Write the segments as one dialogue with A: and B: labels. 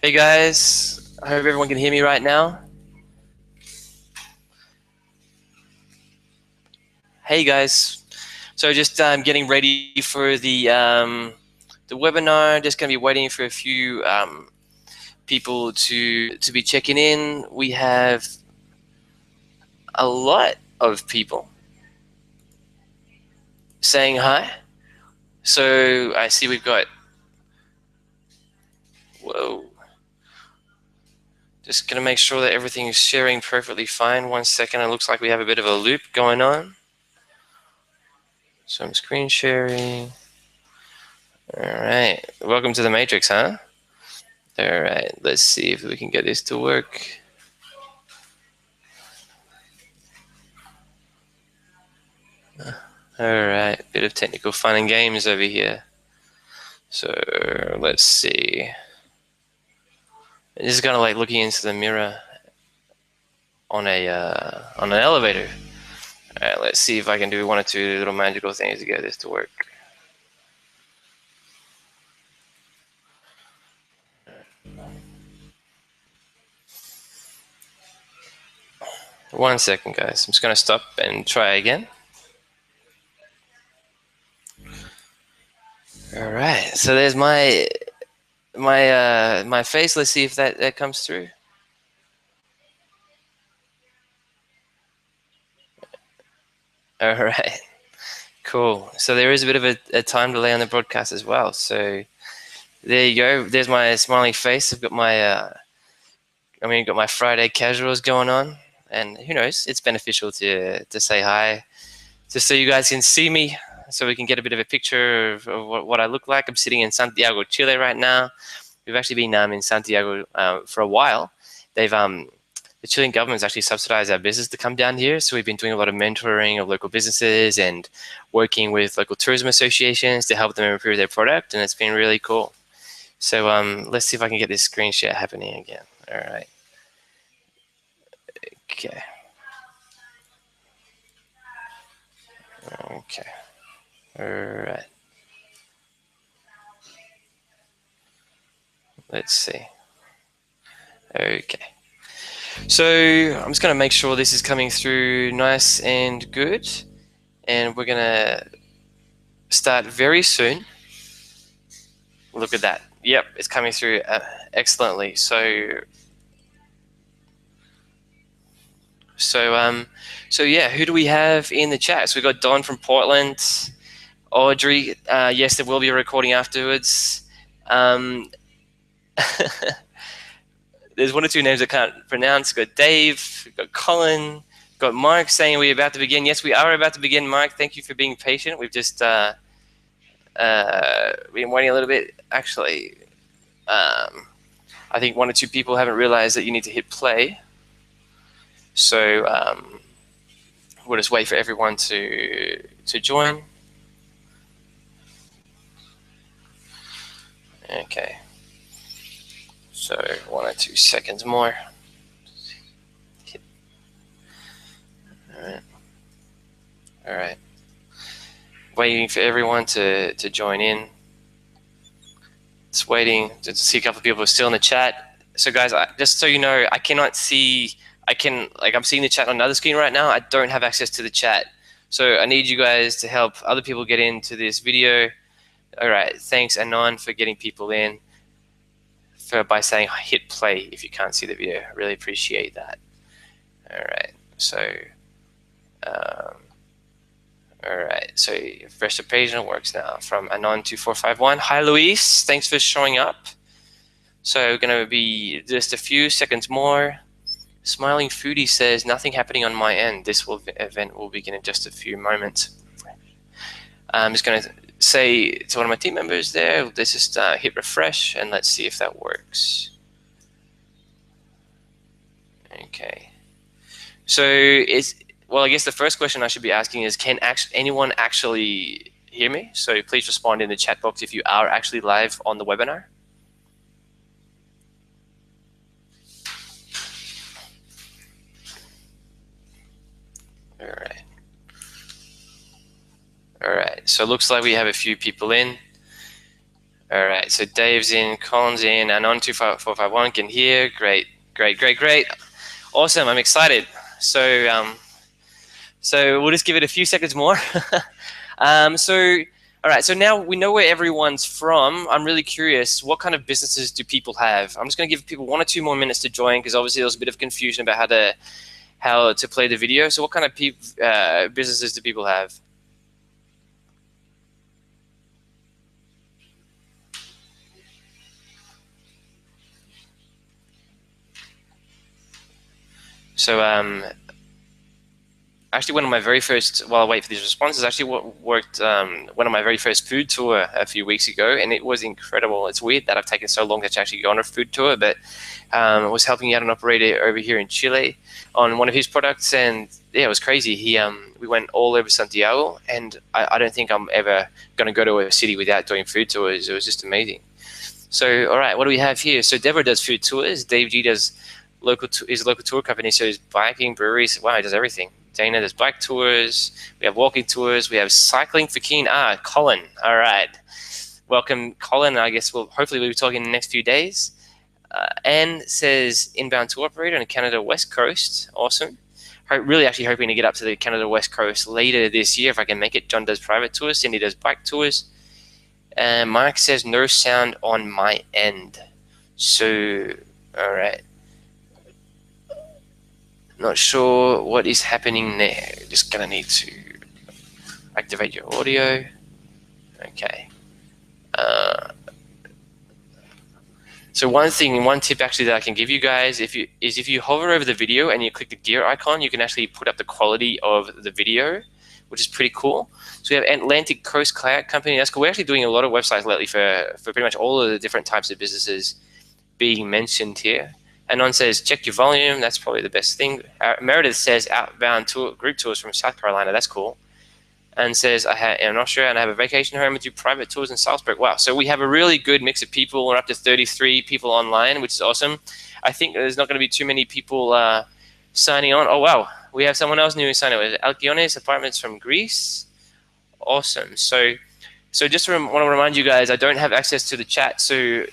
A: Hey guys, I hope everyone can hear me right now. Hey guys, so just getting ready for the webinar. Just gonna be waiting for a few people to be checking in. We have a lot of people saying hi. So I see we've got, whoa. Just gonna make sure that everything is sharing perfectly fine. 1 second, it looks like we have a bit of a loop going on. So I'm screen sharing. All right, welcome to the Matrix, huh? All right, let's see if we can get this to work. All right, bit of technical fun and games over here. So let's see. This is kind of like looking into the mirror on an elevator. All right, let's see if I can do one or two little magical things to get this to work. 1 second, guys. I'm just gonna stop and try again. All right, so there's my face. Let's see if that comes through. All right, cool. So there is a bit of a time delay on the broadcast as well. So there you go. There's my smiling face. I've got my got my Friday casuals going on, and who knows? It's beneficial to say hi, just so you guys can see me, so we can get a bit of a picture of what I look like. I'm sitting in Santiago, Chile right now. We've actually been in Santiago for a while. They've the Chilean government's actually subsidized our business to come down here, so we've been doing a lot of mentoring of local businesses and working with local tourism associations to help them improve their product, and it's been really cool. So let's see if I can get this screen share happening again. All right. Okay. Okay. All right. Let's see. Okay. So I'm just going to make sure this is coming through nice and good. And we're going to start very soon. Look at that. Yep, it's coming through excellently. So yeah, who do we have in the chat? So we've got Don from Portland, Audrey. Yes, there will be a recording afterwards. There's one or two names I can't pronounce. We've got Dave, we've got Colin, we've got Mark saying we're about to begin. Yes, we are about to begin, Mark. Thank you for being patient. We've just been waiting a little bit. Actually, I think one or two people haven't realized that you need to hit play. So we'll just wait for everyone to join. Okay. So 1 or 2 seconds more. All right. All right. Waiting for everyone to join in. Just waiting to see a couple of people are still in the chat. So guys, just so you know, I cannot see. I'm seeing the chat on another screen right now. I don't have access to the chat. So I need you guys to help other people get into this video. All right. Thanks, Anon, for getting people in. By saying hit play if you can't see the video. I really appreciate that. All right. So, all right. So refresh the page and it works now. From Anon2451. Hi, Luis. Thanks for showing up. So going to be just a few seconds more. Smiling Foodie says, nothing happening on my end. This event will begin in just a few moments. I'm just going to say to one of my team members there, let's just hit refresh and let's see if that works. Okay. So I guess the first question I should be asking is, can anyone actually hear me? So please respond in the chat box if you are actually live on the webinar. All right. All right. So it looks like we have a few people in. All right, so Dave's in, Colin's in, and on 25451 can hear. Great, great, great, great. Awesome, I'm excited. So we'll just give it a few seconds more. All right, so now we know where everyone's from. I'm really curious, what kind of businesses do people have? I'm just going to give people 1 or 2 more minutes to join because obviously there was a bit of confusion about how to play the video. So what kind of businesses do people have? So actually one of my very first, while I wait for these responses, actually worked one of my very first food tour a few weeks ago, and it was incredible. It's weird that I've taken so long to actually go on a food tour, but I was helping out an operator over here in Chile on one of his products, and yeah, it was crazy. We went all over Santiago, and I don't think I'm ever going to go to a city without doing food tours. It was just amazing. So, all right, what do we have here? So Deborah does food tours. Dave G does his local tour company, so he's biking, breweries. Wow, he does everything. Dana does bike tours. We have walking tours. We have cycling for Keen. Colin. All right. Welcome, Colin. I guess hopefully we'll be talking in the next few days. Anne says inbound tour operator on the Canada West Coast. Awesome. Really actually hoping to get up to the Canada West Coast later this year if I can make it. John does private tours. Cindy does bike tours. And Mark says no sound on my end. So, all right. Not sure what is happening there. Just gonna need to activate your audio. Okay. So one tip actually that I can give you guys, if you hover over the video and you click the gear icon, you can actually put up the quality of the video, which is pretty cool. So we have Atlantic Coast Kayak Company. That's cool. We're actually doing a lot of websites lately for pretty much all of the different types of businesses being mentioned here. Anon says, check your volume. That's probably the best thing. Meredith says, outbound group tours from South Carolina. That's cool. And says, I'm in Austria and I have a vacation home and do private tours in Salzburg. Wow. So we have a really good mix of people. We're up to 33 people online, which is awesome. I think there's not going to be too many people signing on. Oh, wow. We have someone else new signing on. Alkiones Apartments from Greece. Awesome. So just want to remind you guys, I don't have access to the chat. So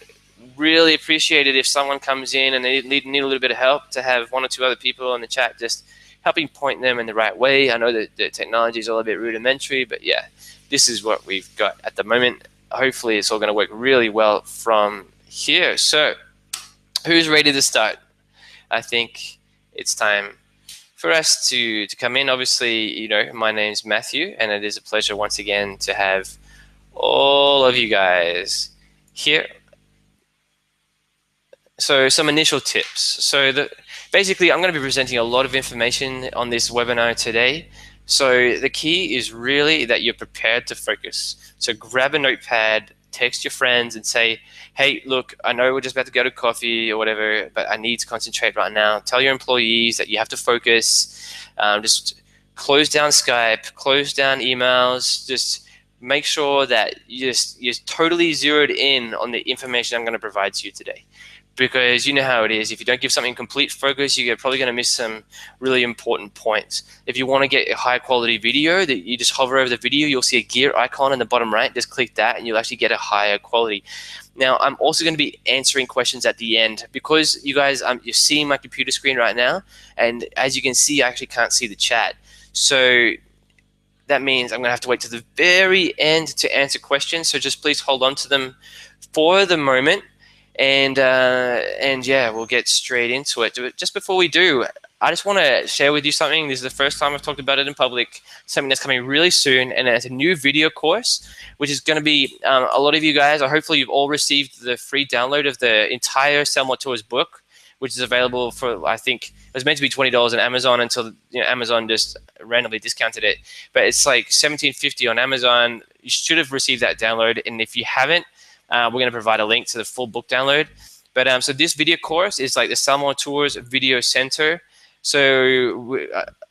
A: really appreciate it if someone comes in and they need a little bit of help to have 1 or 2 other people in the chat just helping point them in the right way. I know that the technology is all a bit rudimentary, but yeah, this is what we've got at the moment. Hopefully it's all going to work really well from here. So who's ready to start? I think it's time for us to come in. Obviously, you know, my name's Matthew, and it is a pleasure once again to have all of you guys here. So some initial tips. So basically, I'm going to be presenting a lot of information on this webinar today. So the key is really that you're prepared to focus. So grab a notepad, text your friends and say, hey, look, I know we're just about to go to coffee or whatever, but I need to concentrate right now. Tell your employees that you have to focus. Just close down Skype, close down emails, just make sure that you're totally zeroed in on the information I'm going to provide to you today. Because you know how it is. If you don't give something complete focus, you're probably going to miss some really important points. If you want to get a high quality video, that you just hover over the video, you'll see a gear icon in the bottom right. Just click that and you'll actually get a higher quality. Now, I'm also going to be answering questions at the end because you guys, you're seeing my computer screen right now. And as you can see, I actually can't see the chat. So that means I'm going to have to wait to the very end to answer questions. So just please hold on to them for the moment. And yeah, we'll get straight into it. Just before we do, I just want to share with you something. This is the first time I've talked about it in public, something that's coming really soon, and it's a new video course, which is going to be a lot of you guys, or hopefully you've all received the free download of the entire Sell More Tours book, which is available for, I think, it was meant to be $20 on Amazon until Amazon just randomly discounted it. But it's like $17.50 on Amazon. You should have received that download, and if you haven't, we're going to provide a link to the full book download. But so this video course is like the Sell More Tours Video Center. So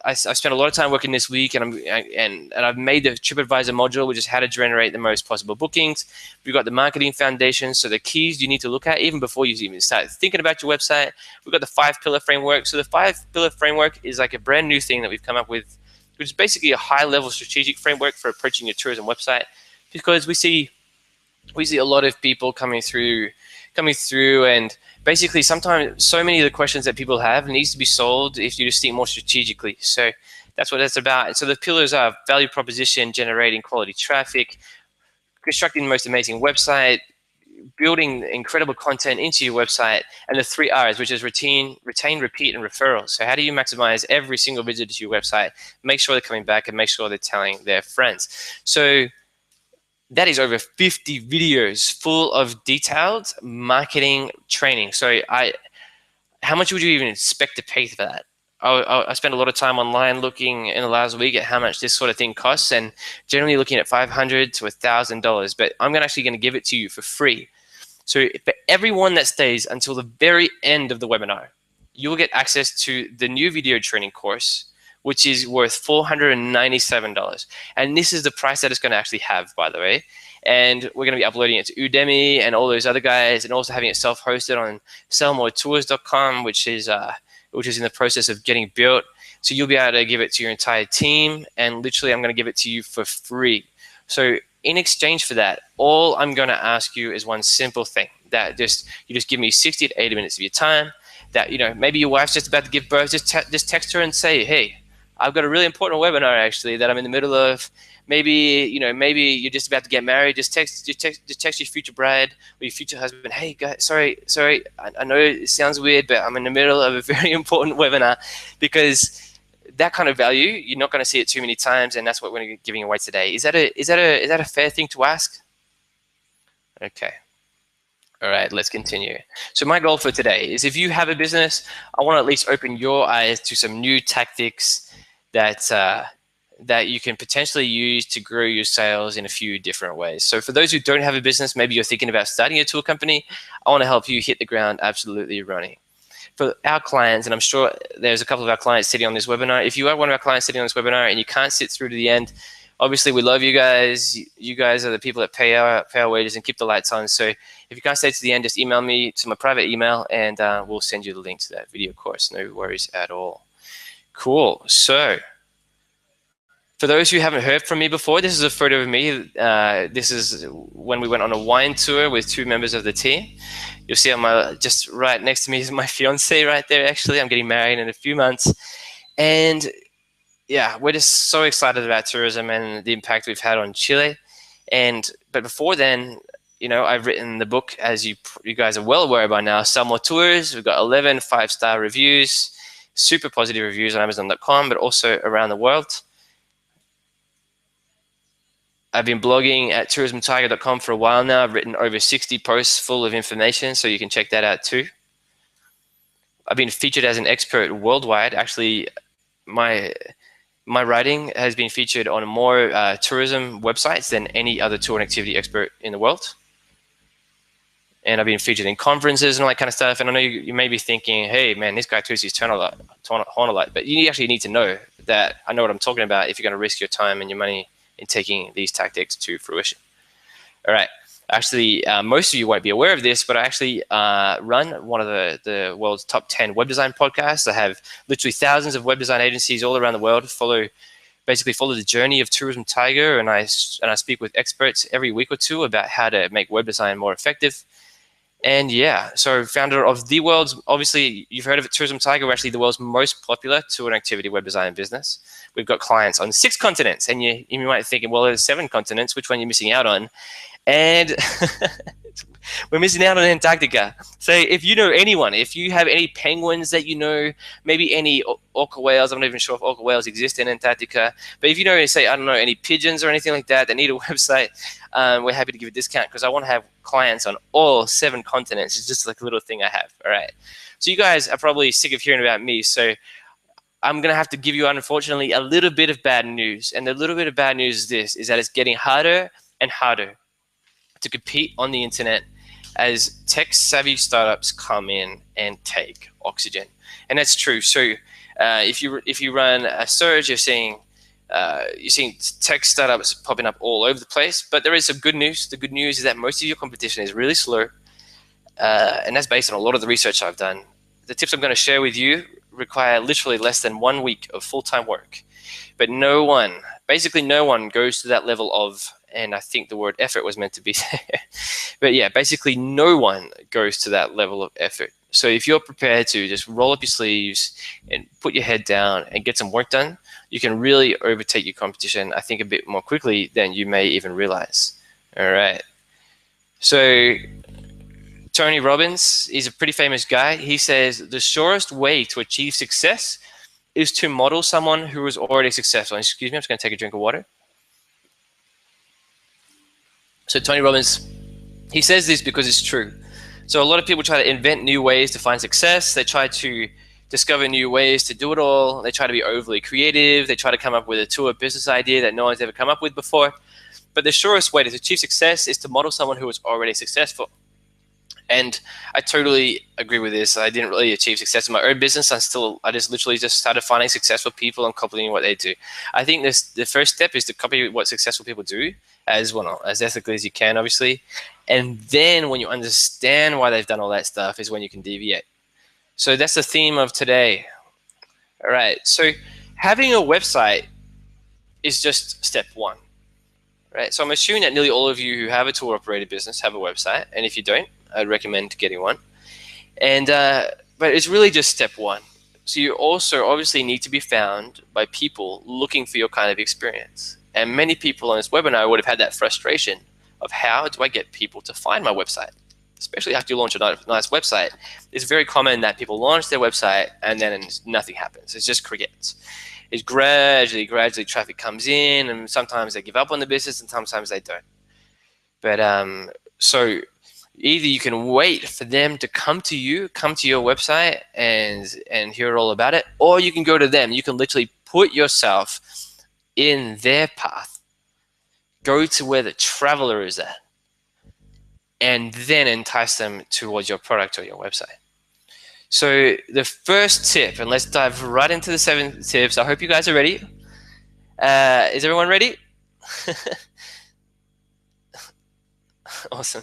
A: I spent a lot of time working this week, and I've made the TripAdvisor module, which is how to generate the most possible bookings. We've got the marketing foundation, so the keys you need to look at even before you even start thinking about your website. We've got the 5-pillar framework. So the 5-pillar framework is like a brand new thing that we've come up with, which is basically a high-level strategic framework for approaching your tourism website, because we see we see a lot of people coming through, and basically sometimes so many of the questions that people have needs to be solved if you just think more strategically. So that's what that's about. So the pillars are value proposition, generating quality traffic, constructing the most amazing website, building incredible content into your website, and the 3 R's, which is retain, repeat, and referrals. So how do you maximize every single visit to your website, make sure they're coming back, and make sure they're telling their friends? So that is over 50 videos full of detailed marketing training. So how much would you even expect to pay for that? I spent a lot of time online looking in the last week at how much this sort of thing costs, and generally looking at $500 to $1,000. But I'm actually going to give it to you for free. So for everyone that stays until the very end of the webinar, you'll get access to the new video training course, which is worth $497. And this is the price that it's going to actually have, by the way. And we're going to be uploading it to Udemy and all those other guys, and also having it self-hosted on sellmoretours.com, which is in the process of getting built. So you'll be able to give it to your entire team, and literally I'm going to give it to you for free. So in exchange for that, all I'm going to ask you is one simple thing, that you just give me 60 to 80 minutes of your time. That, maybe your wife's just about to give birth, just text her and say, hey, I've got a really important webinar actually that I'm in the middle of. Maybe maybe you're just about to get married. Just text your future bride or your future husband. Hey guys, sorry. I know it sounds weird, but I'm in the middle of a very important webinar. Because that kind of value, you're not going to see it too many times, and that's what we're giving away today. Is that a fair thing to ask? Okay. All right, let's continue. So my goal for today is, if you have a business, I want to at least open your eyes to some new tactics that you can potentially use to grow your sales in a few different ways. So for those who don't have a business, maybe you're thinking about starting a tool company, I want to help you hit the ground absolutely running. For our clients, and I'm sure there's a couple of our clients sitting on this webinar, if you are one of our clients sitting on this webinar and you can't sit through to the end, obviously we love you guys. You guys are the people that pay our wages and keep the lights on. So if you can't stay to the end, just email me to my private email, and we'll send you the link to that video course. No worries at all. Cool. So for those who haven't heard from me before, this is a photo of me. This is when we went on a wine tour with 2 members of the team. You'll see on just right next to me is my fiance right there, actually. I'm getting married in a few months. And yeah, we're just so excited about tourism and the impact we've had on Chile. But before then, I've written the book, as you guys are well aware by now, Sell More Tours. We've got 11 5-star reviews, super positive reviews on Amazon.com, but also around the world. I've been blogging at tourismtiger.com for a while now. I've written over 60 posts full of information, so you can check that out too. I've been featured as an expert worldwide. Actually, my writing has been featured on more tourism websites than any other tour and activity expert in the world. And I've been featured in conferences and all that kind of stuff. And I know you may be thinking, hey, man, this guy toots his horn a lot. But you actually need to know that I know what I'm talking about if you're going to risk your time and your money in taking these tactics to fruition. All right. Actually, most of you won't be aware of this, but I actually run one of the world's top 10 web design podcasts. I have literally thousands of web design agencies all around the world basically follow the journey of Tourism Tiger, and I speak with experts every week or two about how to make web design more effective. And yeah, so founder of the world's, obviously you've heard of it, Tourism Tiger. We're actually the world's most popular tour and activity web design business. We've got clients on 6 continents, and you might think, well, there's 7 continents, which one are you missing out on? And we're missing out on Antarctica. So if you know anyone, if you have any penguins that you know, maybe any orca whales, I'm not even sure if orca whales exist in Antarctica, but if you know, say, I don't know, any pigeons or anything like that need a website, we're happy to give a discount, because I want to have clients on all 7 continents. It's just like a little thing I have. All right. So you guys are probably sick of hearing about me. So I'm going to have to give you, unfortunately, a little bit of bad news. And the little bit of bad news is that it's getting harder and harder to compete on the internet as tech-savvy startups come in and take oxygen. And that's true. So if you run a search, you're seeing tech startups popping up all over the place. But there is some good news. The good news is that most of your competition is really slow. And that's based on a lot of the research I've done. The tips I'm going to share with you require literally less than 1 week of full-time work. But basically no one goes to that level of and I think the word effort was meant to be there. But yeah, basically no one goes to that level of effort. So if you're prepared to just roll up your sleeves and put your head down and get some work done, you can really overtake your competition, I think, a bit more quickly than you may even realize. All right. So Tony Robbins, he's a pretty famous guy. He says the surest way to achieve success is to model someone who is already successful. Excuse me, I'm just going to take a drink of water. So Tony Robbins, he says this because it's true. So a lot of people try to invent new ways to find success. They try to discover new ways to do it all. They try to be overly creative. They try to come up with a tour business idea that no one's ever come up with before. But the surest way to achieve success is to model someone who is already successful. And I totally agree with this. I didn't really achieve success in my own business. I just literally just started finding successful people and copying what they do. I think the first step is to copy what successful people do as ethically as you can, obviously. And then when you understand why they've done all that stuff is when you can deviate. So that's the theme of today. All right. So having a website is just step one. Right. So I'm assuming that nearly all of you who have a tour operator business have a website. And if you don't, I'd recommend getting one. And but it's really just step one. So you also obviously need to be found by people looking for your kind of experience. And many people on this webinar would have had that frustration of how do I get people to find my website? Especially after you launch a nice website. It's very common that people launch their website and then nothing happens. It's just crickets. It's gradually traffic comes in, and sometimes they give up on the business and sometimes they don't. But so either you can wait for them to come to your website and hear all about it, or you can go to them. You can literally put yourself in their path. Go to where the traveler is at, and then entice them towards your product or your website. So the first tip, and let's dive right into the 7 tips. I hope you guys are ready. Is everyone ready? Awesome.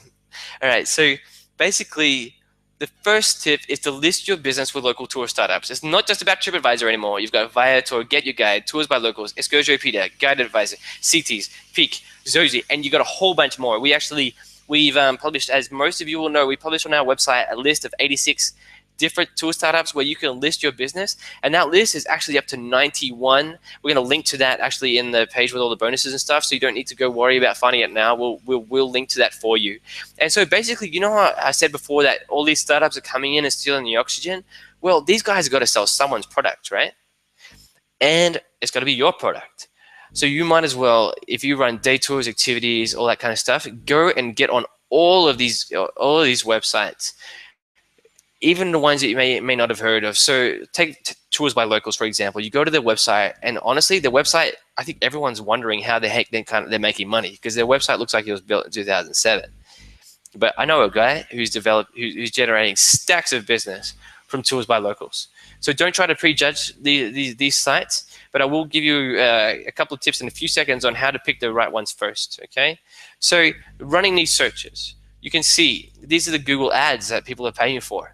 A: All right, so basically the first tip is to list your business with local tour startups. It's not just about TripAdvisor anymore. You've got Viator, Get Your Guide, Tours by Locals, Exkursiopedia, Guide Advisor, Cities, Peak, Zozy, and you got a whole bunch more. We've published, as most of you will know, we published on our website a list of 86 different tour startups where you can list your business, and that list is actually up to 91. We're going to link to that actually in the page with all the bonuses and stuff, so you don't need to go worry about finding it now. We'll link to that for you. And so basically, you know how I said before that all these startups are coming in and stealing the oxygen? Well, these guys have got to sell someone's product, right? And it's got to be your product. So you might as well, if you run day tours, activities, all that kind of stuff, go and get on all of these websites, even the ones that you may not have heard of. So take Tours by Locals, for example. You go to their website, and honestly, their website, I think everyone's wondering how the heck they're making money, because their website looks like it was built in 2007. But I know a guy who's generating stacks of business from Tours by Locals. So don't try to prejudge these sites, but I will give you a couple of tips in a few seconds on how to pick the right ones first, okay? So running these searches, you can see these are the Google ads that people are paying for.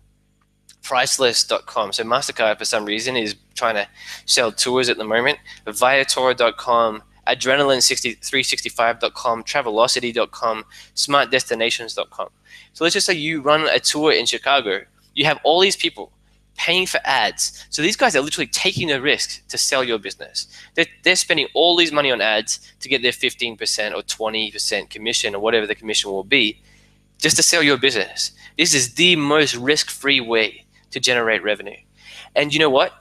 A: Priceless.com. So MasterCard, for some reason, is trying to sell tours at the moment. Viator.com, Adrenaline365.com, Travelocity.com, SmartDestinations.com. So let's just say you run a tour in Chicago. You have all these people paying for ads. So these guys are literally taking the risk to sell your business. They're spending all these money on ads to get their 15% or 20% commission or whatever the commission will be, just to sell your business. This is the most risk-free way to generate revenue. And you know what?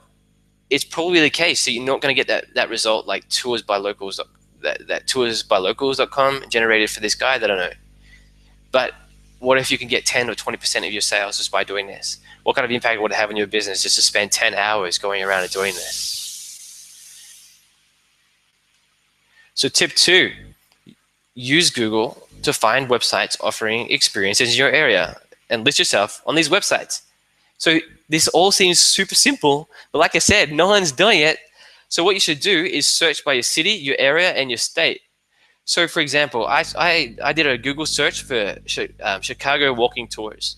A: It's probably the case. So you're not going to get that result like Tours by Locals, that toursbylocals.com generated for this guy. I don't know. But what if you can get 10 or 20% of your sales just by doing this? What kind of impact would it have on your business just to spend 10 hours going around and doing this? So tip 2, use Google to find websites offering experiences in your area and list yourself on these websites. So this all seems super simple, but like I said, no one's doing it. So what you should do is search by your city, your area, and your state. So for example, I did a Google search for Chicago walking tours.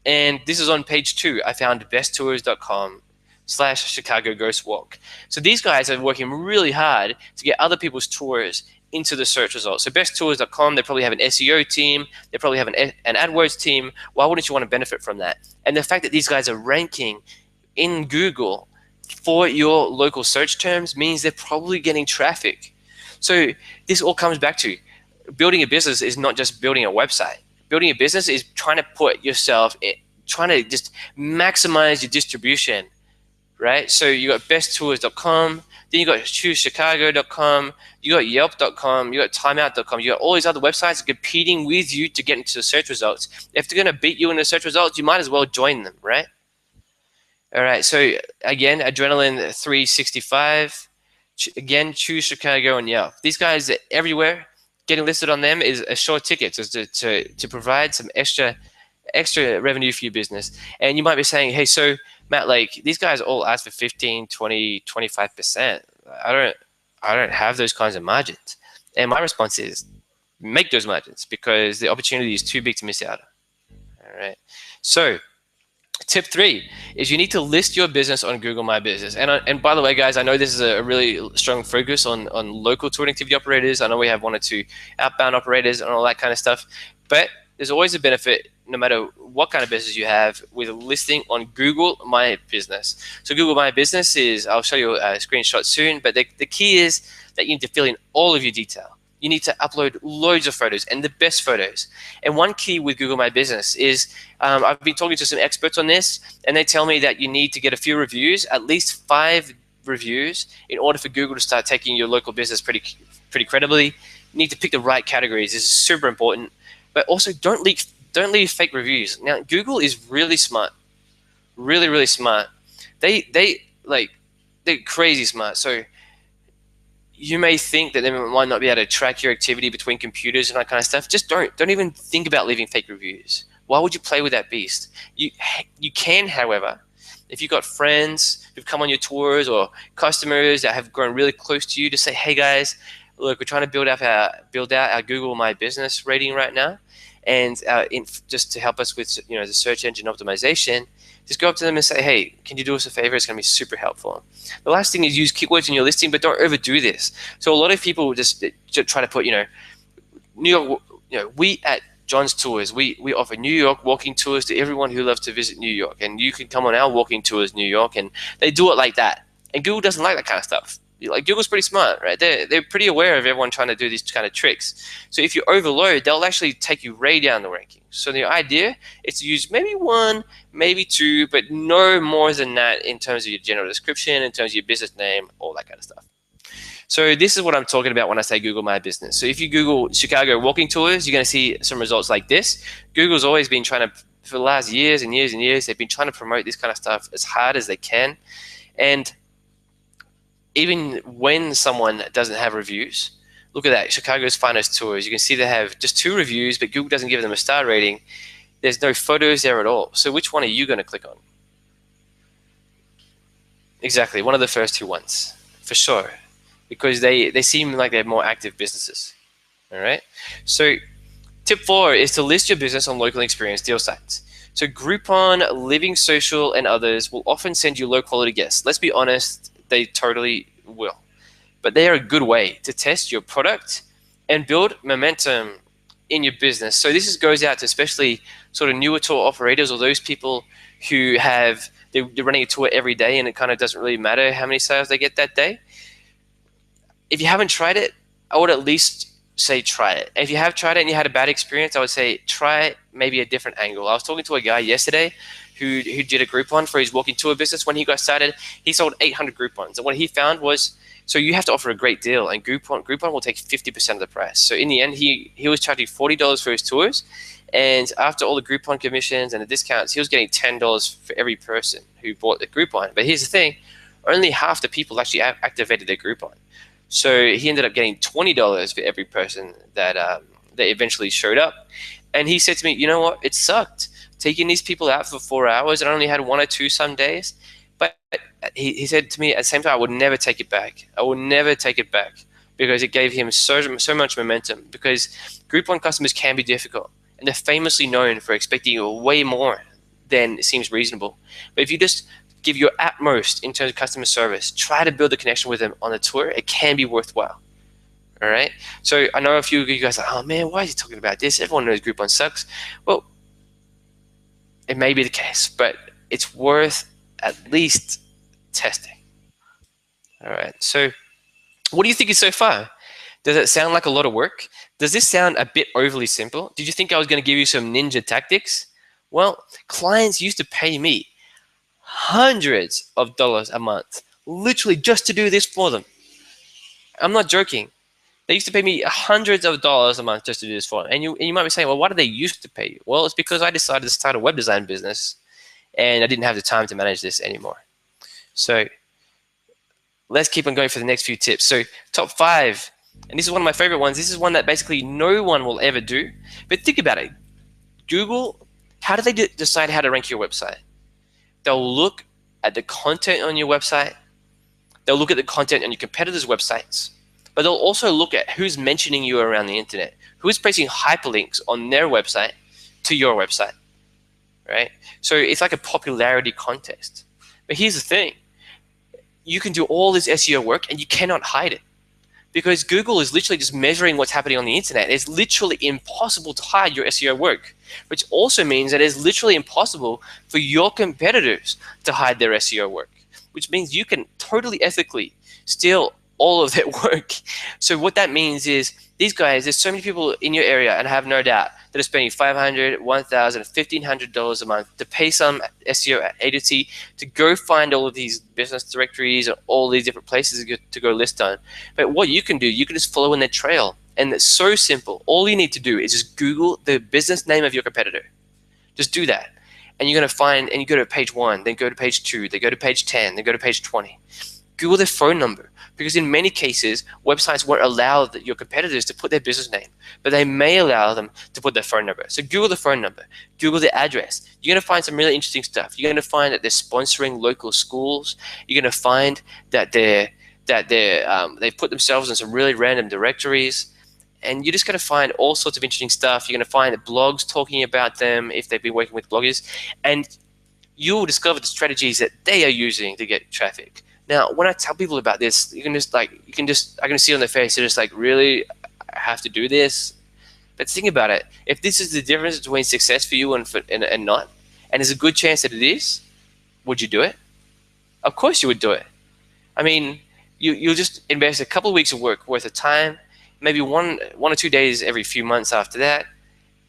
A: And this is on page 2. I found besttours.com/Chicago Ghost Walk. So these guys are working really hard to get other people's tours into the search results. So besttours.com, they probably have an SEO team, they probably have an AdWords team. Why wouldn't you want to benefit from that? And the fact that these guys are ranking in Google for your local search terms means they're probably getting traffic. So this all comes back to building a business is not just building a website. Building a business is trying to put yourself in, trying to just maximize your distribution, right? So you got besttours.com, then you got choosechicago.com, you got yelp.com, you got timeout.com, you got all these other websites competing with you to get into the search results. If they're going to beat you in the search results, you might as well join them, right? All right, so again, Adrenaline 365, again, Choose Chicago and Yelp. These guys are everywhere. Getting listed on them is a sure ticket to provide some extra revenue for your business. And you might be saying, hey, so Matt, like these guys all ask for 15, 20, 25%. I don't have those kinds of margins. And my response is make those margins because the opportunity is too big to miss out on. All right. So tip 3 is you need to list your business on Google My Business. And by the way, guys, I know this is a really strong focus on local tour activity operators. I know we have 1 or 2 outbound operators and all that kind of stuff. But there's always a benefit, no matter what kind of business you have, with listing on Google My Business. So Google My Business is, I'll show you a screenshot soon, but the key is that you need to fill in all of your detail. You need to upload loads of photos and the best photos. And one key with Google My Business is, I've been talking to some experts on this, and they tell me that you need to get a few reviews, at least 5 reviews, in order for Google to start taking your local business pretty credibly. You need to pick the right categories. This is super important. But also don't leave fake reviews. Now, Google is really smart, really smart. They're crazy smart. So you may think that they might not be able to track your activity between computers and that kind of stuff. Just don't even think about leaving fake reviews. Why would you play with that beast? You can, however, if you've got friends who've come on your tours or customers that have grown really close to you, to say, hey guys, look, we're trying to build out our Google My Business rating right now, and just to help us with the search engine optimization. Just go up to them and say, hey, can you do us a favor? It's going to be super helpful. The last thing is use keywords in your listing, but don't overdo this. So a lot of people just try to put, New York, we at John's Tours, we offer New York walking tours to everyone who loves to visit New York. And you can come on our walking tours, New York, and they do it like that. And Google doesn't like that kind of stuff. Like Google's pretty smart, right? They're pretty aware of everyone trying to do these kind of tricks. So if you overload, they'll actually take you way down the rankings. So the idea is to use maybe 1, maybe 2, but no more than that in terms of your general description, in terms of your business name, all that kind of stuff. So this is what I'm talking about when I say Google My Business. So if you Google Chicago walking tours, you're going to see some results like this. Google's always been trying to, for the last years and years and years, they've been trying to promote this kind of stuff as hard as they can. And even when someone doesn't have reviews, look at that, Chicago's Finest Tours. You can see they have just 2 reviews, but Google doesn't give them a star rating. There's no photos there at all. So which one are you going to click on? Exactly, one of the first 2 ones, for sure, because they seem like they're more active businesses. All right. So tip 4 is to list your business on local experience deal sites. So Groupon, Living Social, and others will often send you low-quality guests. Let's be honest, they totally will. But they are a good way to test your product and build momentum in your business. So this goes out to especially sort of newer tour operators or those people who they're running a tour every day and it kind of doesn't really matter how many sales they get that day. If you haven't tried it, I would at least say try it. If you have tried it and you had a bad experience, I would say try maybe a different angle. I was talking to a guy yesterday who did a Groupon for his walking tour business. When he got started, he sold 800 Groupons. And what he found was, so you have to offer a great deal, and Groupon will take 50% of the price. So in the end, he was charging $40 for his tours, and after all the Groupon commissions and the discounts, he was getting $10 for every person who bought the Groupon. But here's the thing, only half the people actually activated their Groupon. So he ended up getting $20 for every person that eventually showed up. And he said to me, you know what, it sucked taking these people out for 4 hours, and I only had 1 or 2 some days. But he said to me at the same time, I would never take it back. I will never take it back because it gave him so much momentum, because Groupon customers can be difficult, and they're famously known for expecting way more than seems reasonable. But if you just give your utmost in terms of customer service, try to build a connection with them on the tour, it can be worthwhile. All right. So I know a few of you guys are like, oh man, why is he talking about this? Everyone knows Groupon sucks. Well, it may be the case, but it's worth at least testing. All right. So what do you think is so far? Does it sound like a lot of work? Does this sound a bit overly simple? Did you think I was going to give you some ninja tactics? Well, clients used to pay me hundreds of dollars a month, literally just to do this for them. I'm not joking. They used to pay me hundreds of dollars a month just to do this for them. And you might be saying, well, why do they used to pay you? Well, it's because I decided to start a web design business and I didn't have the time to manage this anymore. So let's keep on going for the next few tips. So top 5, and this is one of my favorite ones. This is one that basically no one will ever do. But think about it. Google, how do they decide how to rank your website? They'll look at the content on your website. They'll look at the content on your competitors' websites. But they'll also look at who's mentioning you around the internet, who is placing hyperlinks on their website to your website, right? So it's like a popularity contest. But here's the thing. You can do all this SEO work and you cannot hide it because Google is literally just measuring what's happening on the internet. It's literally impossible to hide your SEO work, which also means that it's literally impossible for your competitors to hide their SEO work, which means you can totally ethically steal all of their work. So what that means is these guys, there's so many people in your area, and I have no doubt that are spending $500, $1,000, $1,500 a month to pay some SEO agency to go find all of these business directories and all these different places to go list on. But what you can do, you can just follow in their trail. And it's so simple. All you need to do is just Google the business name of your competitor. Just do that. And you're going to find, and you go to page 1, then go to page 2, then go to page 10, then go to page 20. Google their phone number, because in many cases, websites won't allow your competitors to put their business name, but they may allow them to put their phone number. So Google the phone number, Google the address. You're going to find some really interesting stuff. You're going to find that they're sponsoring local schools. You're going to find that they've put themselves in some really random directories. And you're just going to find all sorts of interesting stuff. You're going to find blogs talking about them if they've been working with bloggers. And you'll discover the strategies that they are using to get traffic. Now, when I tell people about this, I can see on their face, they're just like, really, I have to do this? But think about it. If this is the difference between success for you and not, and there's a good chance that it is, would you do it? Of course you would do it. I mean, you'll just invest a couple of weeks of work worth of time, maybe one or 2 days every few months after that,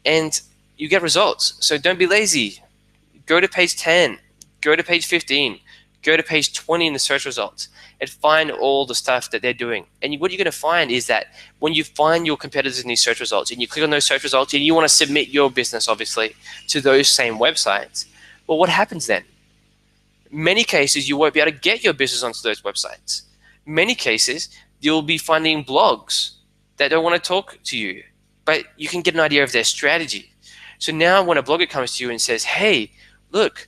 A: and you get results. So don't be lazy. Go to page 10, go to page 15, go to page 20 in the search results and find all the stuff that they're doing. And what you're going to find is that when you find your competitors in these search results and you click on those search results and you want to submit your business, obviously, to those same websites, well, what happens then? Many cases, you won't be able to get your business onto those websites. Many cases, you'll be finding blogs that don't want to talk to you, but you can get an idea of their strategy. So now when a blogger comes to you and says, hey, look,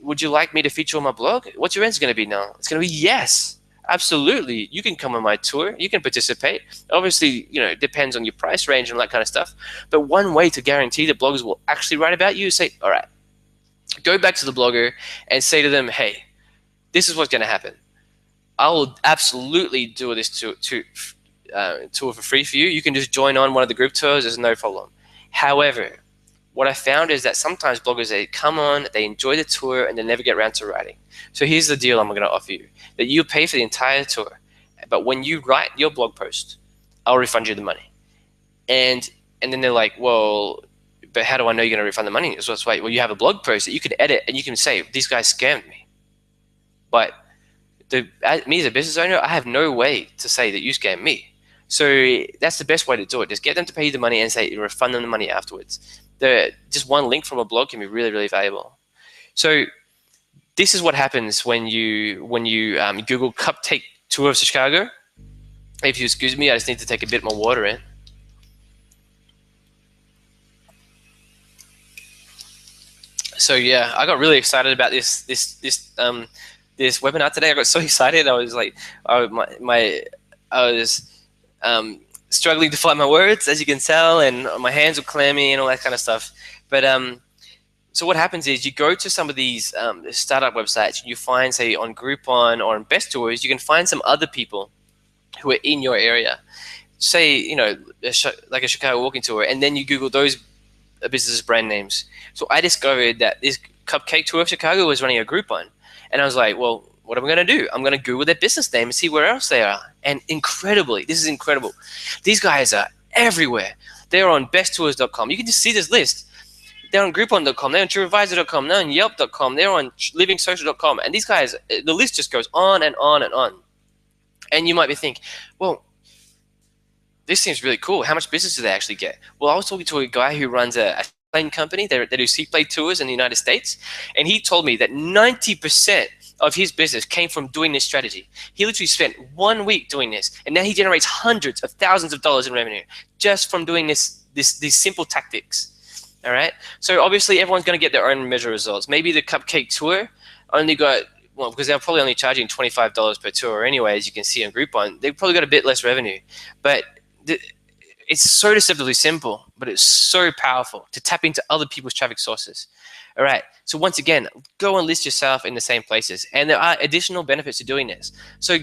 A: would you like me to feature on my blog? What's your answer going to be now? It's going to be yes, absolutely. You can come on my tour. You can participate. Obviously, it depends on your price range and all that kind of stuff. But one way to guarantee that bloggers will actually write about you is say, all right, go back to the blogger and say to them, hey, this is what's going to happen. I will absolutely do this tour for free for you. You can just join on one of the group tours. There's no problem. However, what I found is that sometimes bloggers, they come on, they enjoy the tour, and they never get around to writing. So here's the deal I'm going to offer you, that you pay for the entire tour. But when you write your blog post, I'll refund you the money. And then they're like, well, but how do I know you're going to refund the money? So it's like, well, you have a blog post that you can edit, and you can say, these guys scammed me. But me as a business owner, I have no way to say that you scammed me. So that's the best way to do it. Just get them to pay you the money and say, refund them the money afterwards. Just one link from a blog can be really, really valuable. So this is what happens when you Google Cupcake Tour of Chicago. If you excuse me, I just need to take a bit more water in. So yeah, I got really excited about this webinar today. I got so excited. I was like, I was struggling to find my words, as you can tell, and my hands were clammy and all that kind of stuff. But so what happens is you go to some of these startup websites, and you find, say, on Groupon or on Best Tours, you can find some other people who are in your area. Say, you know, like a Chicago walking tour, and then you Google those business brand names. So I discovered that this Cupcake Tour of Chicago was running a Groupon. And I was like, well, what am I going to do? I'm going to Google their business name and see where else they are. And incredibly, this is incredible. These guys are everywhere. They're on besttours.com. You can just see this list. They're on Groupon.com. They're on TrueAdvisor.com. They're on Yelp.com. They're on LivingSocial.com. And these guys, the list just goes on and on and on. And you might be thinking, well, this seems really cool. How much business do they actually get? Well, I was talking to a guy who runs a plane company. They do seaplane tours in the United States. And he told me that 90% of his business came from doing this strategy. He literally spent 1 week doing this. And now he generates hundreds of thousands of dollars in revenue just from doing these simple tactics. All right. So obviously everyone's going to get their own measure of results. Maybe the Cupcake Tour only got, well, because they're probably only charging $25 per tour anyway, as you can see on Groupon, they've probably got a bit less revenue. But it's so deceptively simple, but it's so powerful to tap into other people's traffic sources. All right. So once again, go and list yourself in the same places. And there are additional benefits to doing this. So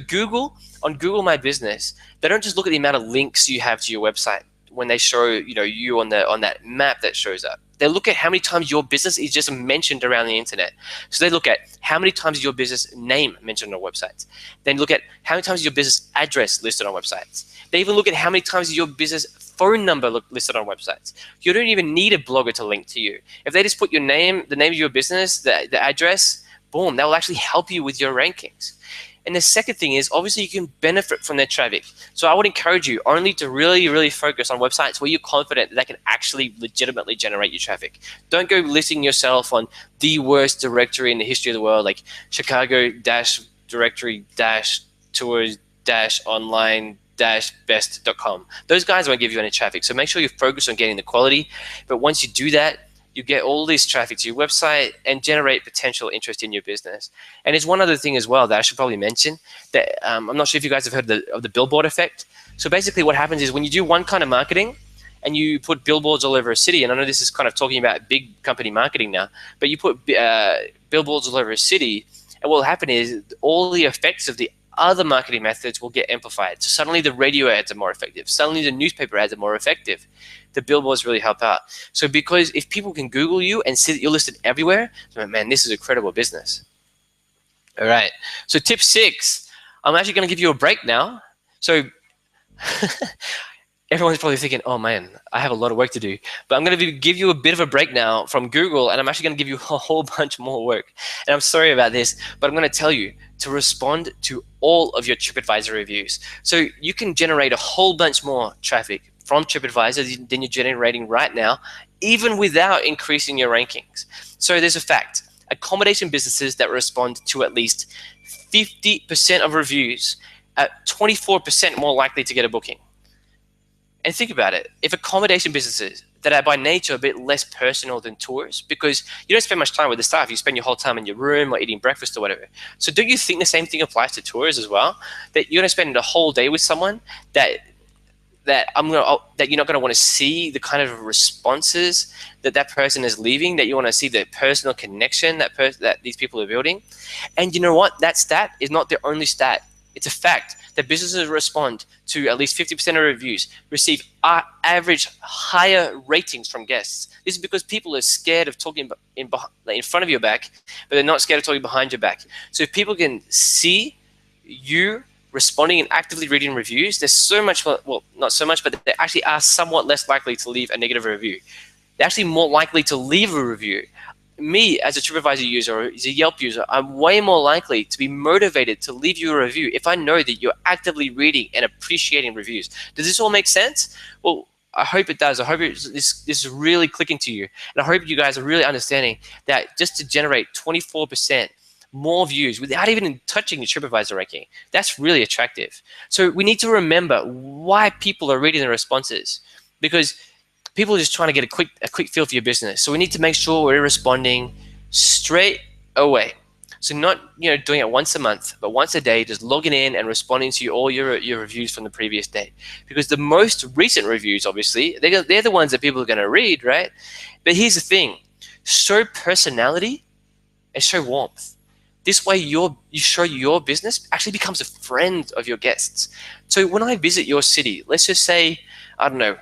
A: on Google My Business, they don't just look at the amount of links you have to your website when they show, you know, you on that map that shows up. They look at how many times your business is just mentioned around the internet. So they look at how many times is your business name mentioned on websites. Then look at how many times is your business address listed on websites. They even look at how many times is your business phone number listed on websites. You don't even need a blogger to link to you. If they just put your name, the name of your business, the address, boom, that will actually help you with your rankings. And the second thing is, obviously, you can benefit from their traffic. So I would encourage you only to really, really focus on websites where you're confident that they can actually legitimately generate your traffic. Don't go listing yourself on the worst directory in the history of the world, like Chicago-directory-tours-online-best.com. Those guys won't give you any traffic. So make sure you focus on getting the quality. But once you do that, you get all this traffic to your website and generate potential interest in your business. And there's one other thing as well that I should probably mention that I'm not sure if you guys have heard of the billboard effect. So basically what happens is when you do one kind of marketing and you put billboards all over a city, and I know this is kind of talking about big company marketing now, but you put billboards all over a city, and what will happen is all the effects of the other marketing methods will get amplified. So suddenly the radio ads are more effective. Suddenly the newspaper ads are more effective. The billboards really help out. So because if people can Google you and see that you're listed everywhere, so man, this is a credible business. All right. So tip 6, I'm actually going to give you a break now. So everyone's probably thinking, oh man, I have a lot of work to do. But I'm going to give you a bit of a break now from Google, and I'm actually going to give you a whole bunch more work. And I'm sorry about this, but I'm going to tell you to respond to all of your TripAdvisor reviews. So you can generate a whole bunch more traffic from TripAdvisor than you're generating right now, even without increasing your rankings. So there's a fact. Accommodation businesses that respond to at least 50% of reviews are 24% more likely to get a booking. And think about it. If accommodation businesses that are by nature a bit less personal than tours, because you don't spend much time with the staff, you spend your whole time in your room or eating breakfast or whatever. So don't you think the same thing applies to tours as well? That you're going to spend a whole day with someone that you're not going to want to see the kind of responses that person is leaving, that you want to see the personal connection that these people are building. And you know what? That stat is not the only stat. It's a fact that businesses respond to at least 50% of reviews, receive average higher ratings from guests. This is because people are scared of talking in front of your back, but they're not scared of talking behind your back. So if people can see you responding and actively reading reviews, there's so much, well, not so much, but they actually are somewhat less likely to leave a negative review. They're actually more likely to leave a review. Me, as a TripAdvisor user or as a Yelp user, I'm way more likely to be motivated to leave you a review if I know that you're actively reading and appreciating reviews. Does this all make sense? Well, I hope it does. I hope this is really clicking to you. And I hope you guys are really understanding that just to generate 24% more views without even touching your TripAdvisor ranking, that's really attractive. So we need to remember why people are reading the responses, because people are just trying to get a quick feel for your business. So we need to make sure we're responding straight away. So not doing it once a month, but once a day, just logging in and responding to all your reviews from the previous day. Because the most recent reviews, obviously, they're the ones that people are going to read, right? But here's the thing: show personality and show warmth. This way you show your business actually becomes a friend of your guests. So when I visit your city, let's just say, I don't know,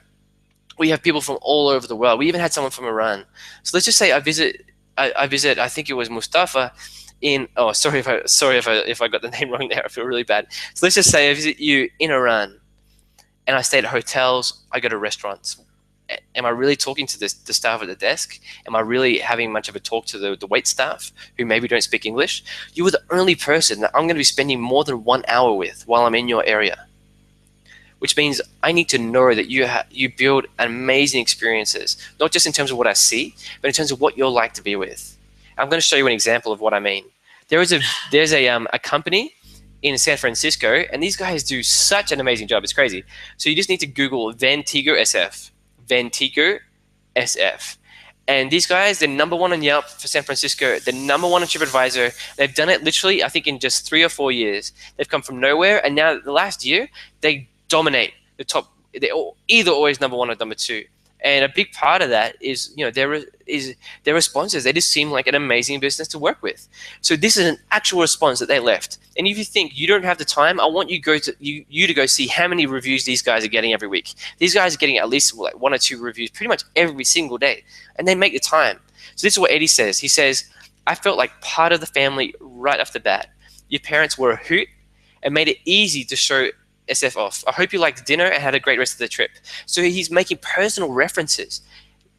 A: we have people from all over the world. We even had someone from Iran. So let's just say I visit, I think it was Mustafa in, oh, sorry if I got the name wrong there. I feel really bad. So let's just say I visit you in Iran and I stayed at hotels, I go to restaurants. Am I really talking to the staff at the desk? Am I really having much of a talk to the wait staff who maybe don't speak English? You were the only person that I'm going to be spending more than 1 hour with while I'm in your area, which means I need to know that you build amazing experiences, not just in terms of what I see, but in terms of what you're like to be with. I'm going to show you an example of what I mean. There's a company in San Francisco, and these guys do such an amazing job. It's crazy. So you just need to Google Vantigo SF. Vantigo SF. And these guys, they're #1 on Yelp for San Francisco. They're #1 on TripAdvisor. They've done it literally, I think, in just 3 or 4 years. They've come from nowhere, and now the last year, they dominate the top. They're either always #1 or #2. And a big part of that is, their responses. They just seem like an amazing business to work with. So this is an actual response that they left. And if you think you don't have the time, I want you to go see how many reviews these guys are getting every week. These guys are getting at least like 1 or 2 reviews pretty much every single day, and they make the time. So this is what Eddie says. He says, "I felt like part of the family right off the bat. Your parents were a hoot and made it easy to show SF off. I hope you liked dinner and had a great rest of the trip." So he's making personal references,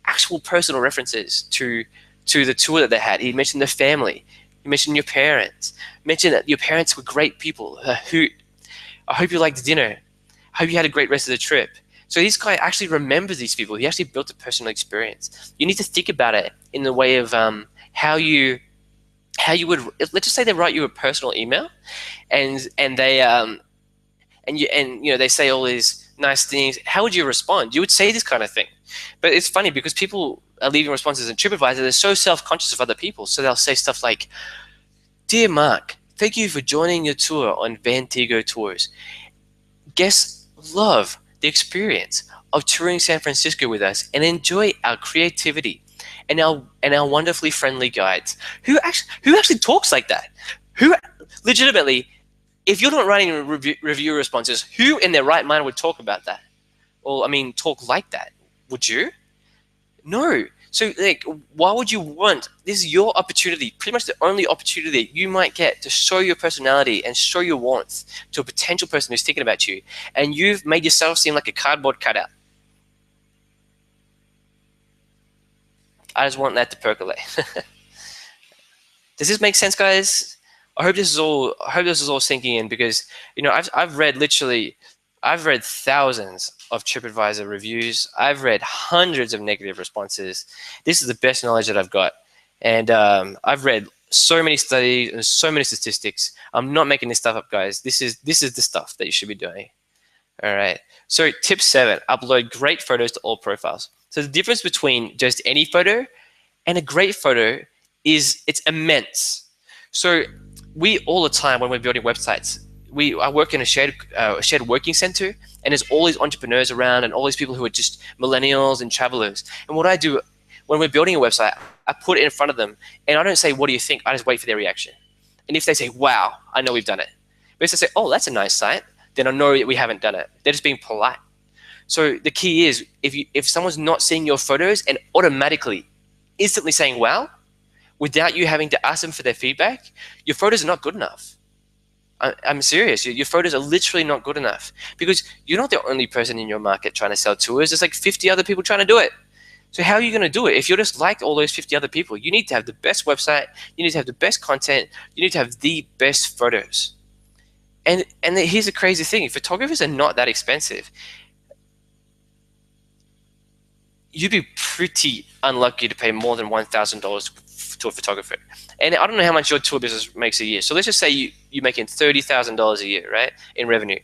A: actual personal references to the tour that they had. He mentioned the family. He mentioned your parents. Mentioned that your parents were great people. A hoot. I hope you liked dinner. I hope you had a great rest of the trip. So this guy actually remembers these people. He actually built a personal experience. You need to think about it in the way of how you would. Let's just say they write you a personal email, and they they say all these nice things. How would you respond? You would say this kind of thing. But it's funny because people are leaving responses in TripAdvisor. They're so self-conscious of other people. So they'll say stuff like, "Dear Mark, thank you for joining your tour on Vantigo Tours. Guests love the experience of touring San Francisco with us and enjoy our creativity and our wonderfully friendly guides." Who actually talks like that? Who legitimately, if you're not writing review responses, who in their right mind would talk about that? Or, talk like that? Would you? No. So, why would you want? This is your opportunity, pretty much the only opportunity that you might get to show your personality and show your warmth to a potential person who's thinking about you. And you've made yourself seem like a cardboard cutout. I just want that to percolate. Does this make sense, guys? I hope this is all sinking in, because I've read thousands of TripAdvisor reviews. I've read hundreds of negative responses. This is the best knowledge that I've got, and I've read so many studies and so many statistics. I'm not making this stuff up, guys. This is the stuff that you should be doing. All right. So tip 7: upload great photos to all profiles. So the difference between just any photo and a great photo is it's immense. So we all the time when we're building websites, I work in a shared working center, and there's all these entrepreneurs around and all these people who are just millennials and travelers. And what I do when we're building a website, I put it in front of them, and I don't say, "What do you think?" I just wait for their reaction. And if they say, "Wow," I know we've done it. But if they say, "Oh, that's a nice site," then I know that we haven't done it. They're just being polite. So the key is, if someone's not seeing your photos and automatically, instantly saying "wow," without you having to ask them for their feedback, your photos are not good enough. I'm serious. Your photos are literally not good enough, because you're not the only person in your market trying to sell tours. There's like 50 other people trying to do it. So how are you going to do it? If you're just like all those 50 other people, you need to have the best website. You need to have the best content. You need to have the best photos. And here's the crazy thing. Photographers are not that expensive. You'd be pretty unlucky to pay more than $1,000 to a photographer. And I don't know how much your tour business makes a year. So let's just say you're making $30,000 a year, right, in revenue.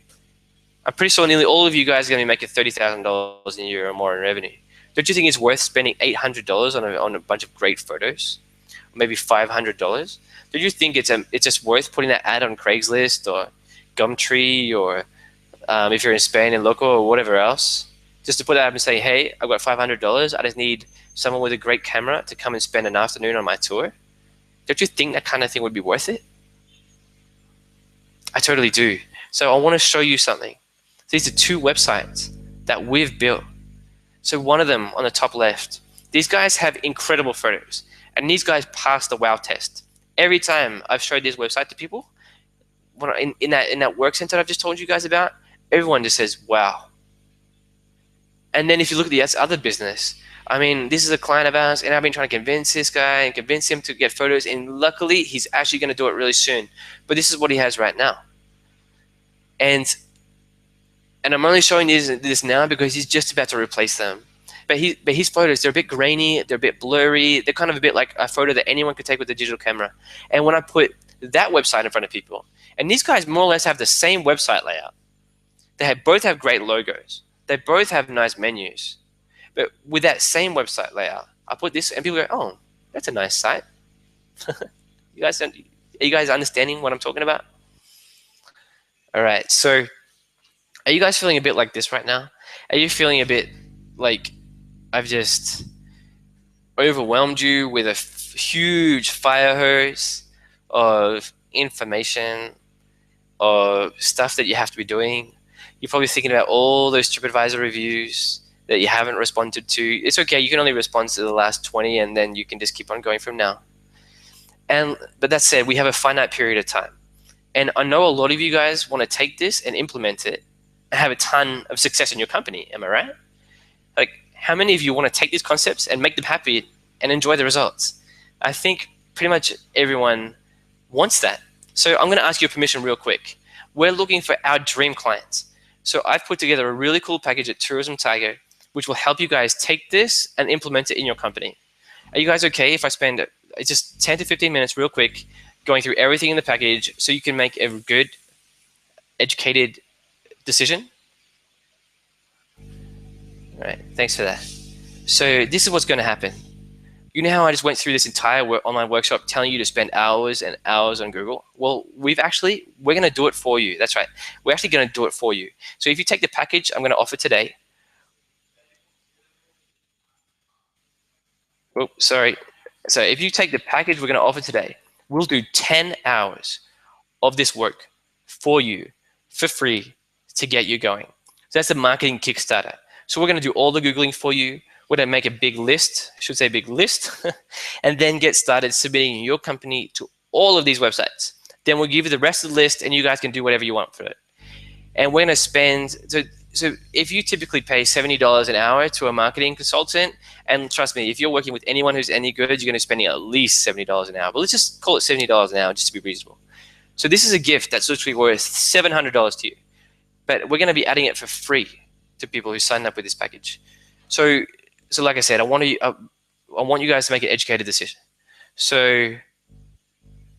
A: I'm pretty sure nearly all of you guys are going to be making $30,000 a year or more in revenue. Don't you think it's worth spending $800 on a bunch of great photos? Or maybe $500? Don't you think it's just worth putting that ad on Craigslist or Gumtree, or if you're in Spain and local or whatever else, just to put that up and say, "Hey, I've got $500. I just need someone with a great camera to come and spend an afternoon on my tour"? Don't you think that kind of thing would be worth it? I totally do. So I want to show you something. These are two websites that we've built. So one of them on the top left, these guys have incredible photos, and these guys pass the wow test. Every time I've showed this website to people, in that work center I've just told you guys about, everyone just says, wow. And then if you look at the other business, I mean, this is a client of ours, and I've been trying to convince this guy and convince him to get photos, and luckily he's actually going to do it really soon. But this is what he has right now. And I'm only showing this now because he's just about to replace them. But his photos, they're a bit grainy, they're a bit blurry, they're kind of a bit like a photo that anyone could take with a digital camera. And when I put that website in front of people, and these guys more or less have the same website layout. Both have great logos. They both have nice menus. But with that same website layout, I put this, and people go, oh, that's a nice site. Are you guys understanding what I'm talking about? All right, so are you guys feeling a bit like this right now? Are you feeling a bit like I've just overwhelmed you with a huge fire hose of information, of stuff that you have to be doing? You're probably thinking about all those TripAdvisor reviews that you haven't responded to. It's okay, you can only respond to the last 20, and then you can just keep on going from now. But that said, we have a finite period of time. And I know a lot of you guys want to take this and implement it and have a ton of success in your company. Am I right? Like, how many of you want to take these concepts and make them happy and enjoy the results? I think pretty much everyone wants that. So I'm going to ask your permission real quick. We're looking for our dream clients. So I've put together a really cool package at Tourism Tiger, which will help you guys take this and implement it in your company. Are you guys okay if I spend just 10 to 15 minutes real quick going through everything in the package so you can make a good, educated decision? All right, thanks for that. So this is what's going to happen. You know how I just went through this entire online workshop telling you to spend hours and hours on Google? Well, we're going to do it for you. That's right. We're actually going to do it for you. So if you take the package I'm going to offer today. Oh, sorry. So if you take the package we're going to offer today, we'll do 10 hours of this work for you for free to get you going. So that's the marketing Kickstarter. So we're going to do all the Googling for you. We're going to make a big list, I should say big list, and then get started submitting your company to all of these websites. Then we'll give you the rest of the list, and you guys can do whatever you want for it. And we're going to spend, so if you typically pay $70 an hour to a marketing consultant, and trust me, if you're working with anyone who's any good, you're going to be spending at least $70 an hour. But let's just call it $70 an hour just to be reasonable. So this is a gift that's literally worth $700 to you. But we're going to be adding it for free to people who sign up with this package. So like I said, I want you guys to make an educated decision. So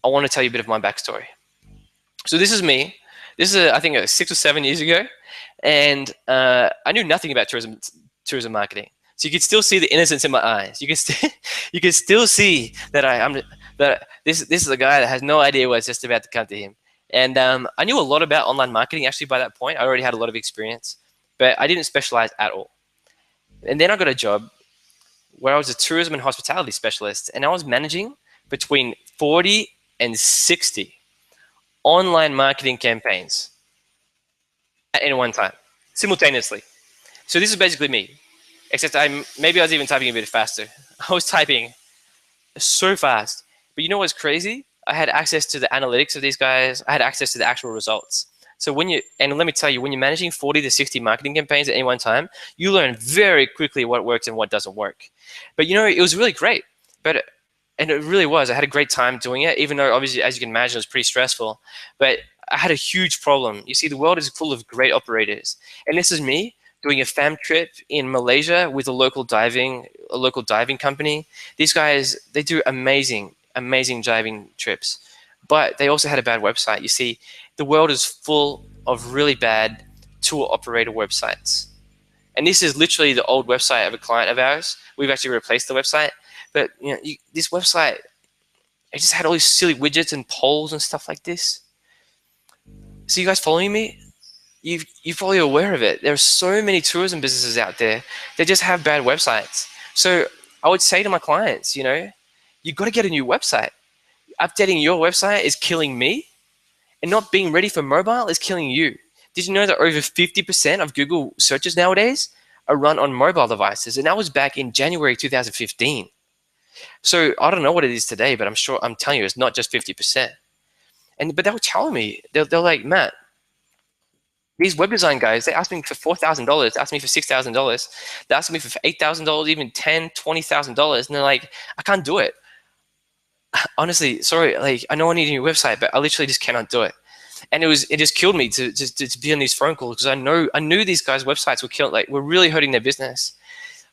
A: I want to tell you a bit of my backstory. So this is me. This is, I think, 6 or 7 years ago. And I knew nothing about tourism marketing. So you can still see the innocence in my eyes. You can still see that this is a guy that has no idea what's just about to come to him. And I knew a lot about online marketing actually by that point. I already had a lot of experience, but I didn't specialize at all. And then I got a job where I was a tourism and hospitality specialist, and I was managing between 40 and 60 online marketing campaigns at any one time, simultaneously. So this is basically me, except maybe I was even typing a bit faster. I was typing so fast. But you know what's crazy? I had access to the analytics of these guys. I had access to the actual results. So and let me tell you, when you're managing 40 to 60 marketing campaigns at any one time, you learn very quickly what works and what doesn't work. But it was really great. And it really was. I had a great time doing it, even though obviously, as you can imagine, it was pretty stressful. But I had a huge problem. You see, the world is full of great operators. And this is me doing a fam trip in Malaysia with a local diving company. These guys, they do amazing diving trips. But they also had a bad website. You see, the world is full of really bad tour operator websites. And this is literally the old website of a client of ours. We've actually replaced the website. But this website, it just had all these silly widgets and polls and stuff like this. So you guys following me? You're probably aware of it. There are so many tourism businesses out there that just have bad websites. So I would say to my clients, you've got to get a new website. updating your website is killing me, and not being ready for mobile is killing you. Did you know that over 50% of Google searches nowadays are run on mobile devices? And that was back in January 2015. So I don't know what it is today, but I'm telling you, it's not just 50%. But they were telling me, they're like, Matt, these web design guys, they asked me for $4,000, they asked me for $6,000, they asked me for $8,000, even $10,000, $20,000, and they're like, I can't do it. Honestly, sorry, like I know I need a new website, but I literally just cannot do it. And it just killed me to be on these phone calls, because I knew these guys' websites were really hurting their business.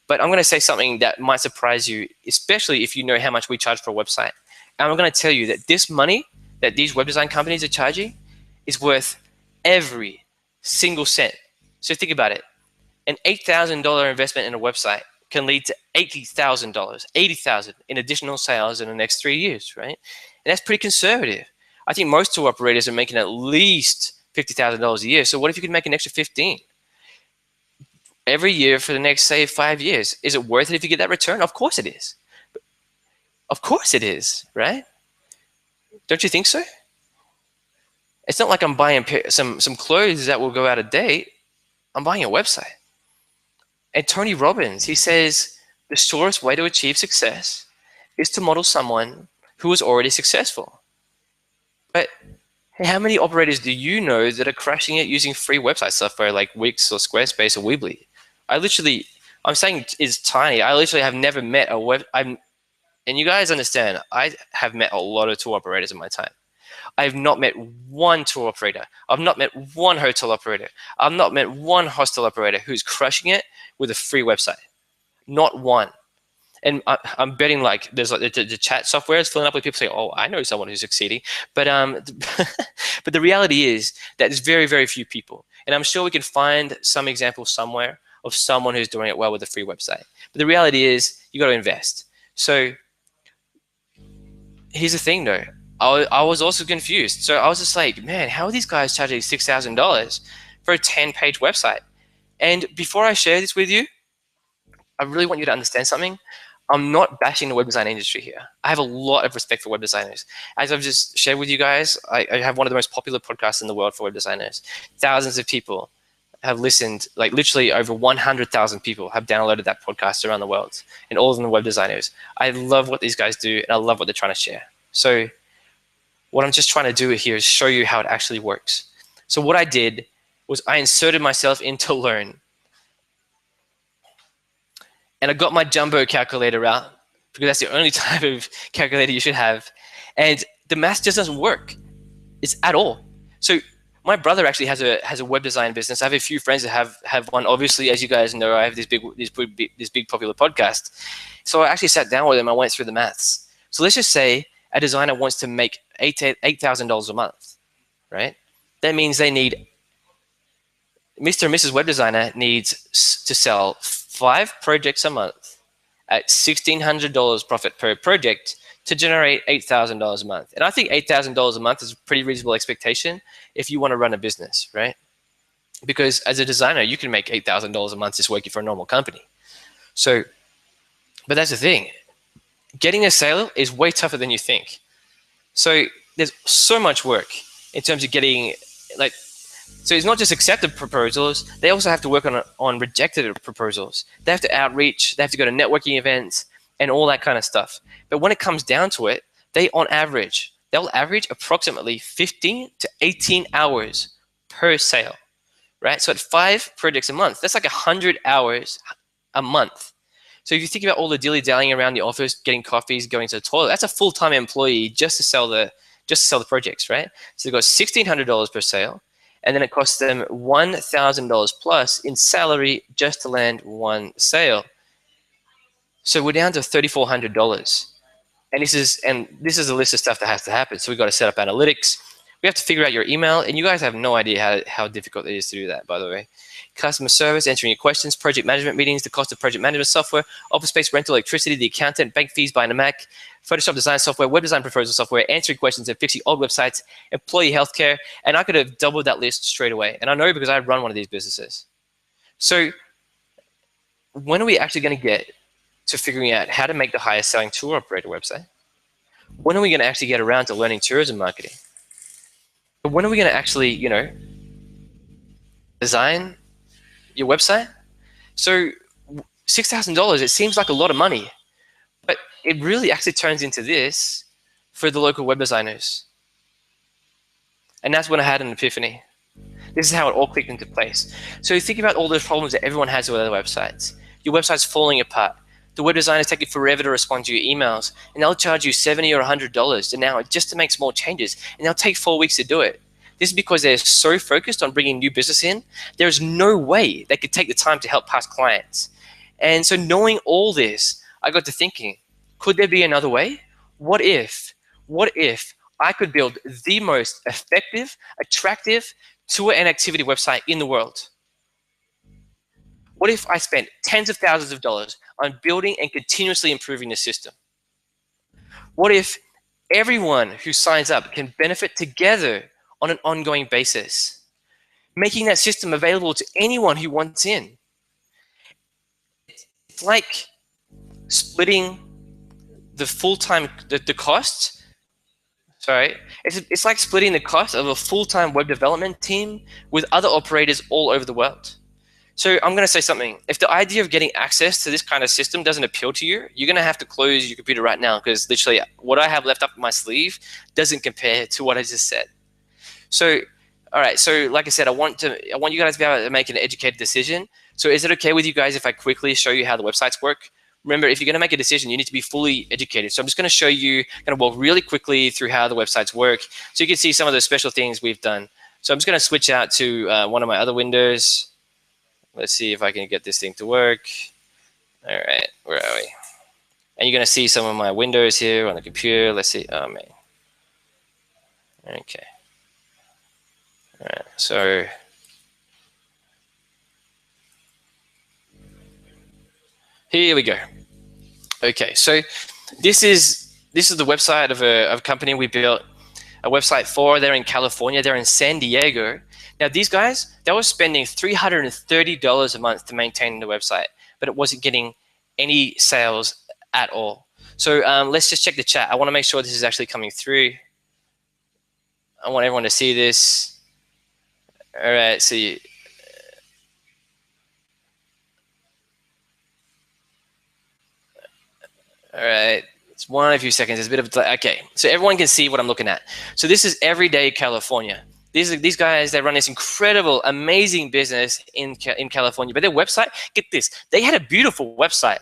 A: But I'm going to say something that might surprise you, especially if you know how much we charge for a website. And I'm going to tell you that this money that these web design companies are charging is worth every single cent. So think about it. An $8,000 investment in a website can lead to $80,000, $80,000 in additional sales in the next 3 years, right? And that's pretty conservative. I think most tour operators are making at least $50,000 a year. So what if you could make an extra 15 every year for the next, say, 5 years? Is it worth it if you get that return? Of course it is. Of course it is, right? Don't you think so? It's not like I'm buying some clothes that will go out of date. I'm buying a website. And Tony Robbins, he says the surest way to achieve success is to model someone who is already successful. But hey, how many operators do you know that are crushing it using free website software like Wix or Squarespace or Weebly? I'm saying it's tiny. I literally have never met and you guys understand, I have met a lot of tour operators in my time. I've not met one tour operator. I've not met one hotel operator. I've not met one hostel operator who's crushing it with a free website. Not one. And I'm betting like there's like the chat software is filling up with people saying, "Oh, I know someone who's succeeding," but but the reality is that there's very, very few people. And I'm sure we can find some example somewhere of someone who's doing it well with a free website. But the reality is you got to invest. So here's the thing, though. I was also confused. So I was just like, man, how are these guys charging $6,000 for a 10-page website? And before I share this with you, I really want you to understand something. I'm not bashing the web design industry here. I have a lot of respect for web designers. As I've just shared with you guys, I have one of the most popular podcasts in the world for web designers. Thousands of people have listened, like literally over 100,000 people have downloaded that podcast around the world, and all of them are web designers. I love what these guys do, and I love what they're trying to share. So what I'm just trying to do here is show you how it actually works. So what I did was I inserted myself into Learn. And I got my jumbo calculator out, because that's the only type of calculator you should have. And the math just doesn't work. It's at all. So my brother actually has a web design business. I have a few friends that have one. Obviously, as you guys know, I have this big popular podcast. So I actually sat down with him. I went through the maths. So let's just say a designer wants to make $8,000 a month, right? That means they need Mr. and Mrs. Web Designer needs to sell 5 projects a month at $1,600 profit per project to generate $8,000 a month. And I think $8,000 a month is a pretty reasonable expectation if you want to run a business, right? Because as a designer, you can make $8,000 a month just working for a normal company. So, but that's the thing. Getting a sale is way tougher than you think. So there's so much work in terms of getting, like, so it's not just accepted proposals, they also have to work on rejected proposals. They have to outreach, they have to go to networking events and all that kind of stuff. But when it comes down to it, they'll average approximately 15 to 18 hours per sale, right? So at 5 projects a month, that's like 100 hours a month. So if you think about all the dilly-dallying around the office, getting coffees, going to the toilet, that's a full-time employee just to sell the projects, right? So they've got $1,600 per sale, and then it costs them $1,000 plus in salary just to land one sale. So we're down to $3,400. And this is a list of stuff that has to happen. So we've got to set up analytics. We have to figure out your email, and you guys have no idea how difficult it is to do that, by the way. Customer service, answering your questions, project management meetings, the cost of project management software, office space rental, electricity, the accountant, bank fees, buying a Mac, Photoshop design software, web design proposal software, answering questions and fixing old websites, employee healthcare, and I could have doubled that list straight away. And I know because I run one of these businesses. So when are we actually going to get to figuring out how to make the highest selling tour operator website? When are we going to actually get around to learning tourism marketing? When are we going to actually, design your website? So $6,000, it seems like a lot of money, but it really actually turns into this for the local web designers. And that's when I had an epiphany. This is how it all clicked into place. So you think about all those problems that everyone has with their websites. Your website's falling apart. The web designers take you forever to respond to your emails, and they'll charge you $70 or $100 an hour just to make small changes, and they'll take 4 weeks to do it. This is because they're so focused on bringing new business in, there is no way they could take the time to help past clients. And so knowing all this, I got to thinking, could there be another way? What if I could build the most effective, attractive tour and activity website in the world? What if I spent tens of thousands of dollars on building and continuously improving the system? What if everyone who signs up can benefit together on an ongoing basis, making that system available to anyone who wants in? It's like splitting the full-time, the costs. Sorry, it's like splitting the cost of a full-time web development team with other operators all over the world. So I'm going to say something. If the idea of getting access to this kind of system doesn't appeal to you, you're going to have to close your computer right now, because literally what I have left up my sleeve doesn't compare to what I just said. So, all right. So like I said, I want you guys to be able to make an educated decision. So is it okay with you guys if I quickly show you how the websites work? Remember, if you're going to make a decision, you need to be fully educated. So I'm just going to show you kind of walk really quickly through how the websites work, so you can see some of the special things we've done. So I'm just going to switch out to one of my other windows. Let's see if I can get this thing to work. All right, where are we? And you're going to see some of my windows here on the computer. Let's see. Oh, man. Okay. All right, so here we go. Okay, so this is the website of a company we built a website for. They're in California. They're in San Diego. Now, these guys, they were spending $330 a month to maintain the website, but it wasn't getting any sales at all. So let's just check the chat. I want to make sure this is actually coming through. I want everyone to see this. All right, so all right, it's one a few seconds. It's a bit of okay. So everyone can see what I'm looking at. So this is Everyday California. These guys, they run this incredible, amazing business in California. But their website, get this, they had a beautiful website,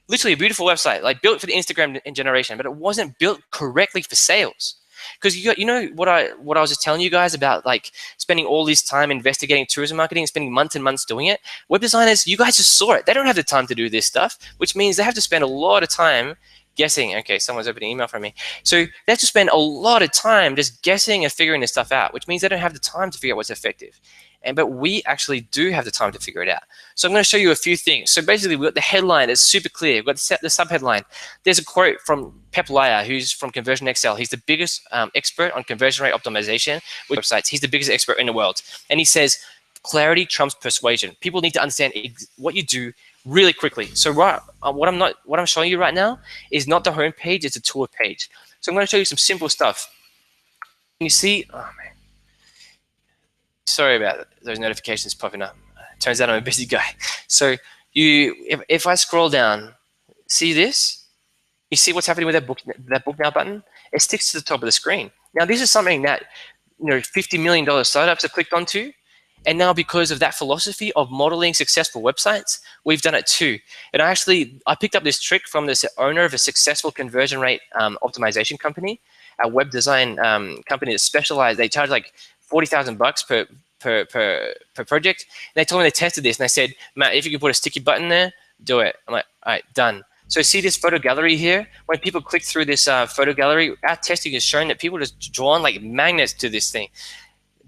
A: literally a beautiful website, like built for the Instagram generation, but it wasn't built correctly for sales. Because you know what I was just telling you guys about, like spending all this time investigating tourism marketing, spending months and months doing it. Web designers, you guys just saw it. They don't have the time to do this stuff, which means they have to spend a lot of time guessing. Okay, someone's opening email from me. So they have to spend a lot of time just guessing and figuring this stuff out, which means they don't have the time to figure out what's effective. But we actually do have the time to figure it out. So I'm going to show you a few things. So basically, we've got the headline is super clear. We've got the subheadline. There's a quote from Pep Laya, who's from Conversion Excel. He's the biggest expert on conversion rate optimization with websites. He's the biggest expert in the world. And he says, clarity trumps persuasion. People need to understand what you do really quickly. So what I'm showing you right now is not the home page, it's a tour page. So I'm going to show you some simple stuff. Can you see? Oh man, sorry about those notifications popping up. Turns out I'm a busy guy. So if I scroll down, see this? You see what's happening with that book now button? It sticks to the top of the screen. Now this is something that $50 million startups have clicked onto. And now because of that philosophy of modeling successful websites, we've done it too. And I picked up this trick from this owner of a successful conversion rate optimization company, a web design company that specialized. They charge like $40,000 per project. And they told me they tested this, and they said, Matt, if you could put a sticky button there, do it. I'm like, all right, done. So see this photo gallery here? When people click through this photo gallery, our testing has shown that people are just drawn like magnets to this thing.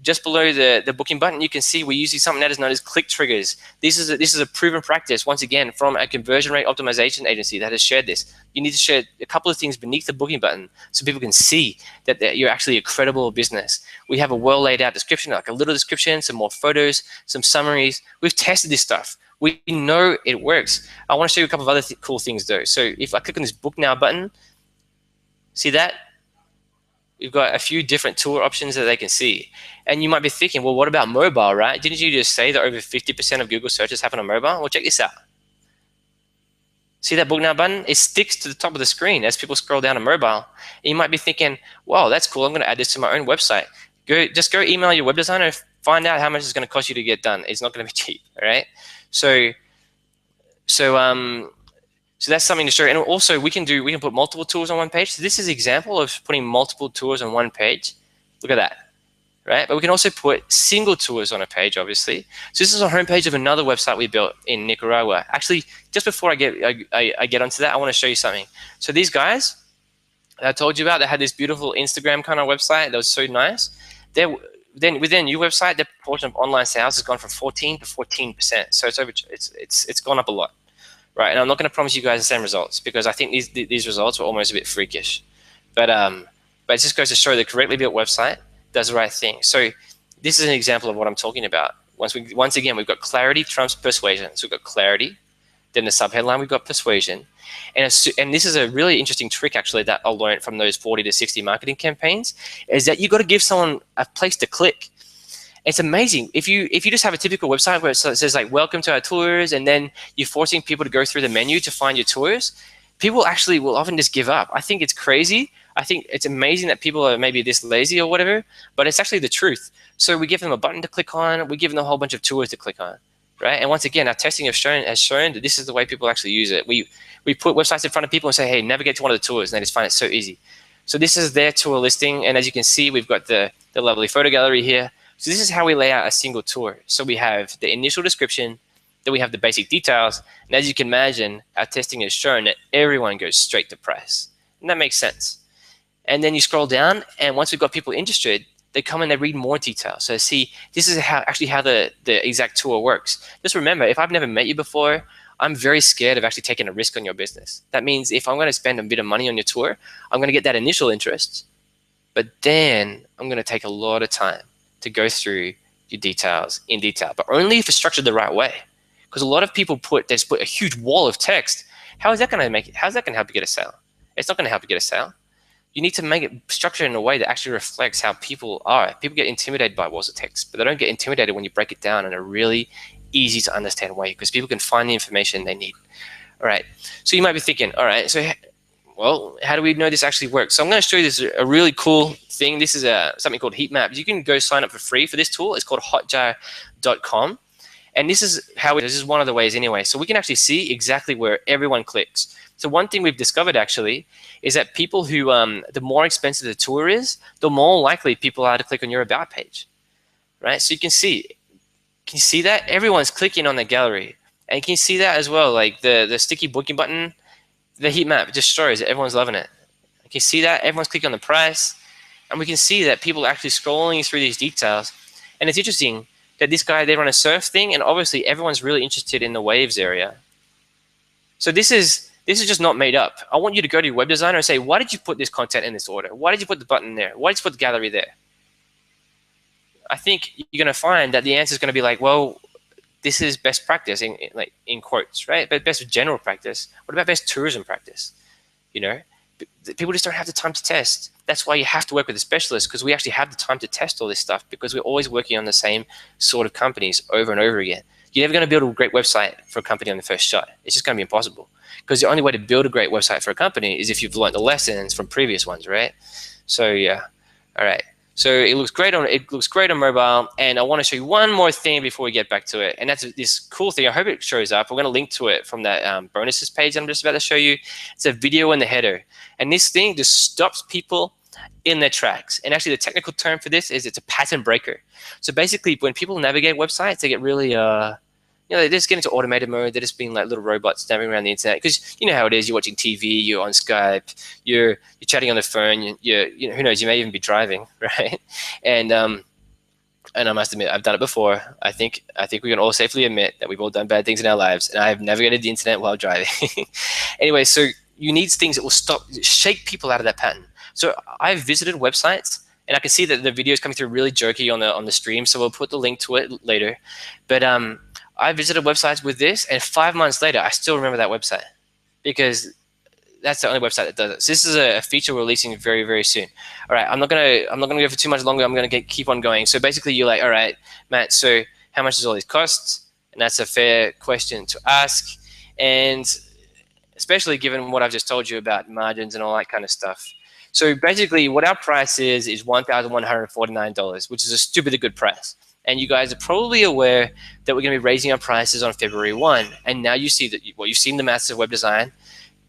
A: Just below the booking button, you can see we're using something that is known as click triggers. This is a proven practice, once again, from a conversion rate optimization agency that has shared this. You need to share a couple of things beneath the booking button so people can see that you're actually a credible business. We have a well laid out description, like a little description, some more photos, some summaries. We've tested this stuff. We know it works. I want to show you a couple of other cool things though. So if I click on this book now button, See that? We've got a few different tour options that they can see. And you might be thinking, well, what about mobile, right? Didn't you just say that over 50% of Google searches happen on mobile? Well, check this out. See that book now button? It sticks to the top of the screen as people scroll down to mobile. And you might be thinking, wow, that's cool. I'm going to add this to my own website. Just go email your web designer, find out how much it's going to cost you to get done. It's not going to be cheap, all right? So that's something to show. And also we can put multiple tools on one page. So this is an example of putting multiple tools on one page. Look at that, right? But we can also put single tours on a page, obviously. So this is a homepage of another website we built in Nicaragua. Actually, just before I get onto that, I want to show you something. So these guys that I told you about, they had this beautiful Instagram kind of website that was so nice. Then with their new website, their proportion of online sales has gone from 14 to 14%. So it's gone up a lot, right? And I'm not going to promise you guys the same results because I think these results were almost a bit freakish. But it just goes to show the correctly built website does the right thing. So this is an example of what I'm talking about. Once again, we've got clarity trumps persuasion. So we've got clarity, then the subheadline, we've got persuasion. And this is a really interesting trick, actually, that I learned from those 40 to 60 marketing campaigns, is that you've got to give someone a place to click. It's amazing. If you just have a typical website where it says like, welcome to our tours, and then you're forcing people to go through the menu to find your tours, people actually will often just give up. I think it's crazy. I think it's amazing that people are maybe this lazy or whatever, but it's actually the truth. So we give them a button to click on. We give them a whole bunch of tours to click on, right? And once again, our testing has shown that this is the way people actually use it. We put websites in front of people and say, hey, navigate to one of the tours, and they just find it so easy. So this is their tour listing, and as you can see, we've got the lovely photo gallery here. So this is how we lay out a single tour. So we have the initial description, then we have the basic details, and as you can imagine, our testing has shown that everyone goes straight to price, and that makes sense. And then you scroll down, and once we've got people interested, they come and they read more details. So see, this is how the exact tour works. Just remember, if I've never met you before, I'm very scared of actually taking a risk on your business. That means if I'm going to spend a bit of money on your tour, I'm going to get that initial interest, but then I'm going to take a lot of time to go through your details in detail, but only if it's structured the right way. Because a lot of people they just put a huge wall of text. How's that going to help you get a sale? It's not going to help you get a sale. You need to make it structured in a way that actually reflects how people are. People get intimidated by walls of text, but they don't get intimidated when you break it down in a really easy to understand way, because people can find the information they need. All right. So you might be thinking, all right, so well, how do we know this actually works? So I'm going to show you this a really cool thing. This is something called heat maps. You can go sign up for free for this tool. It's called hotjar.com. And this is this is one of the ways anyway. So we can actually see exactly where everyone clicks. So one thing we've discovered actually is that people who, the more expensive the tour is, the more likely people are to click on your about page, right? So you can see that? Everyone's clicking on the gallery. And can you see that as well? Like the sticky booking button, the heat map just shows that everyone's loving it. You can see that everyone's clicking on the price. And we can see that people are actually scrolling through these details. And it's interesting that this guy, they run a surf thing, and obviously everyone's really interested in the waves area. So this is just not made up. I want you to go to your web designer and say, why did you put this content in this order? Why did you put the button there? Why did you put the gallery there? I think you're going to find that the answer is going to be like, well, this is best practice in quotes, right? But best general practice. What about best tourism practice? You know, people just don't have the time to test. That's why you have to work with a specialist, because we actually have the time to test all this stuff, because we're always working on the same sort of companies over and over again. You're never going to build a great website for a company on the first shot. It's just going to be impossible, because the only way to build a great website for a company is if you've learned the lessons from previous ones, right? So yeah, all right. So it looks great on mobile, and I want to show you one more thing before we get back to it, and that's this cool thing. I hope it shows up. We're going to link to it from that bonuses page I'm just about to show you. It's a video in the header, and this thing just stops people in their tracks. And actually, the technical term for this is it's a pattern breaker. So basically, when people navigate websites, they get really they just get into automated mode. They're just being like little robots navigating around the internet, because you know how it is. You're watching TV, you're on Skype, you're chatting on the phone. You know, who knows? You may even be driving, right? And I must admit, I've done it before. I think we can all safely admit that we've all done bad things in our lives, and I have navigated the internet while driving. Anyway, so you need things that will shake people out of that pattern. So I've visited websites, and I can see that the video is coming through really jerky on the stream. So we'll put the link to it later. But I visited websites with this, and 5 months later, I still remember that website, because that's the only website that does it. So this is a feature we're releasing very, very soon. All right, I'm not gonna go for too much longer. I'm gonna keep on going. So basically, you're like, all right, Matt. So how much does all this cost? And that's a fair question to ask, and especially given what I've just told you about margins and all that kind of stuff. So basically, what our price is $1,149, which is a stupidly good price. And you guys are probably aware that we're going to be raising our prices on February 1. And now you see that you've seen the maths of web design.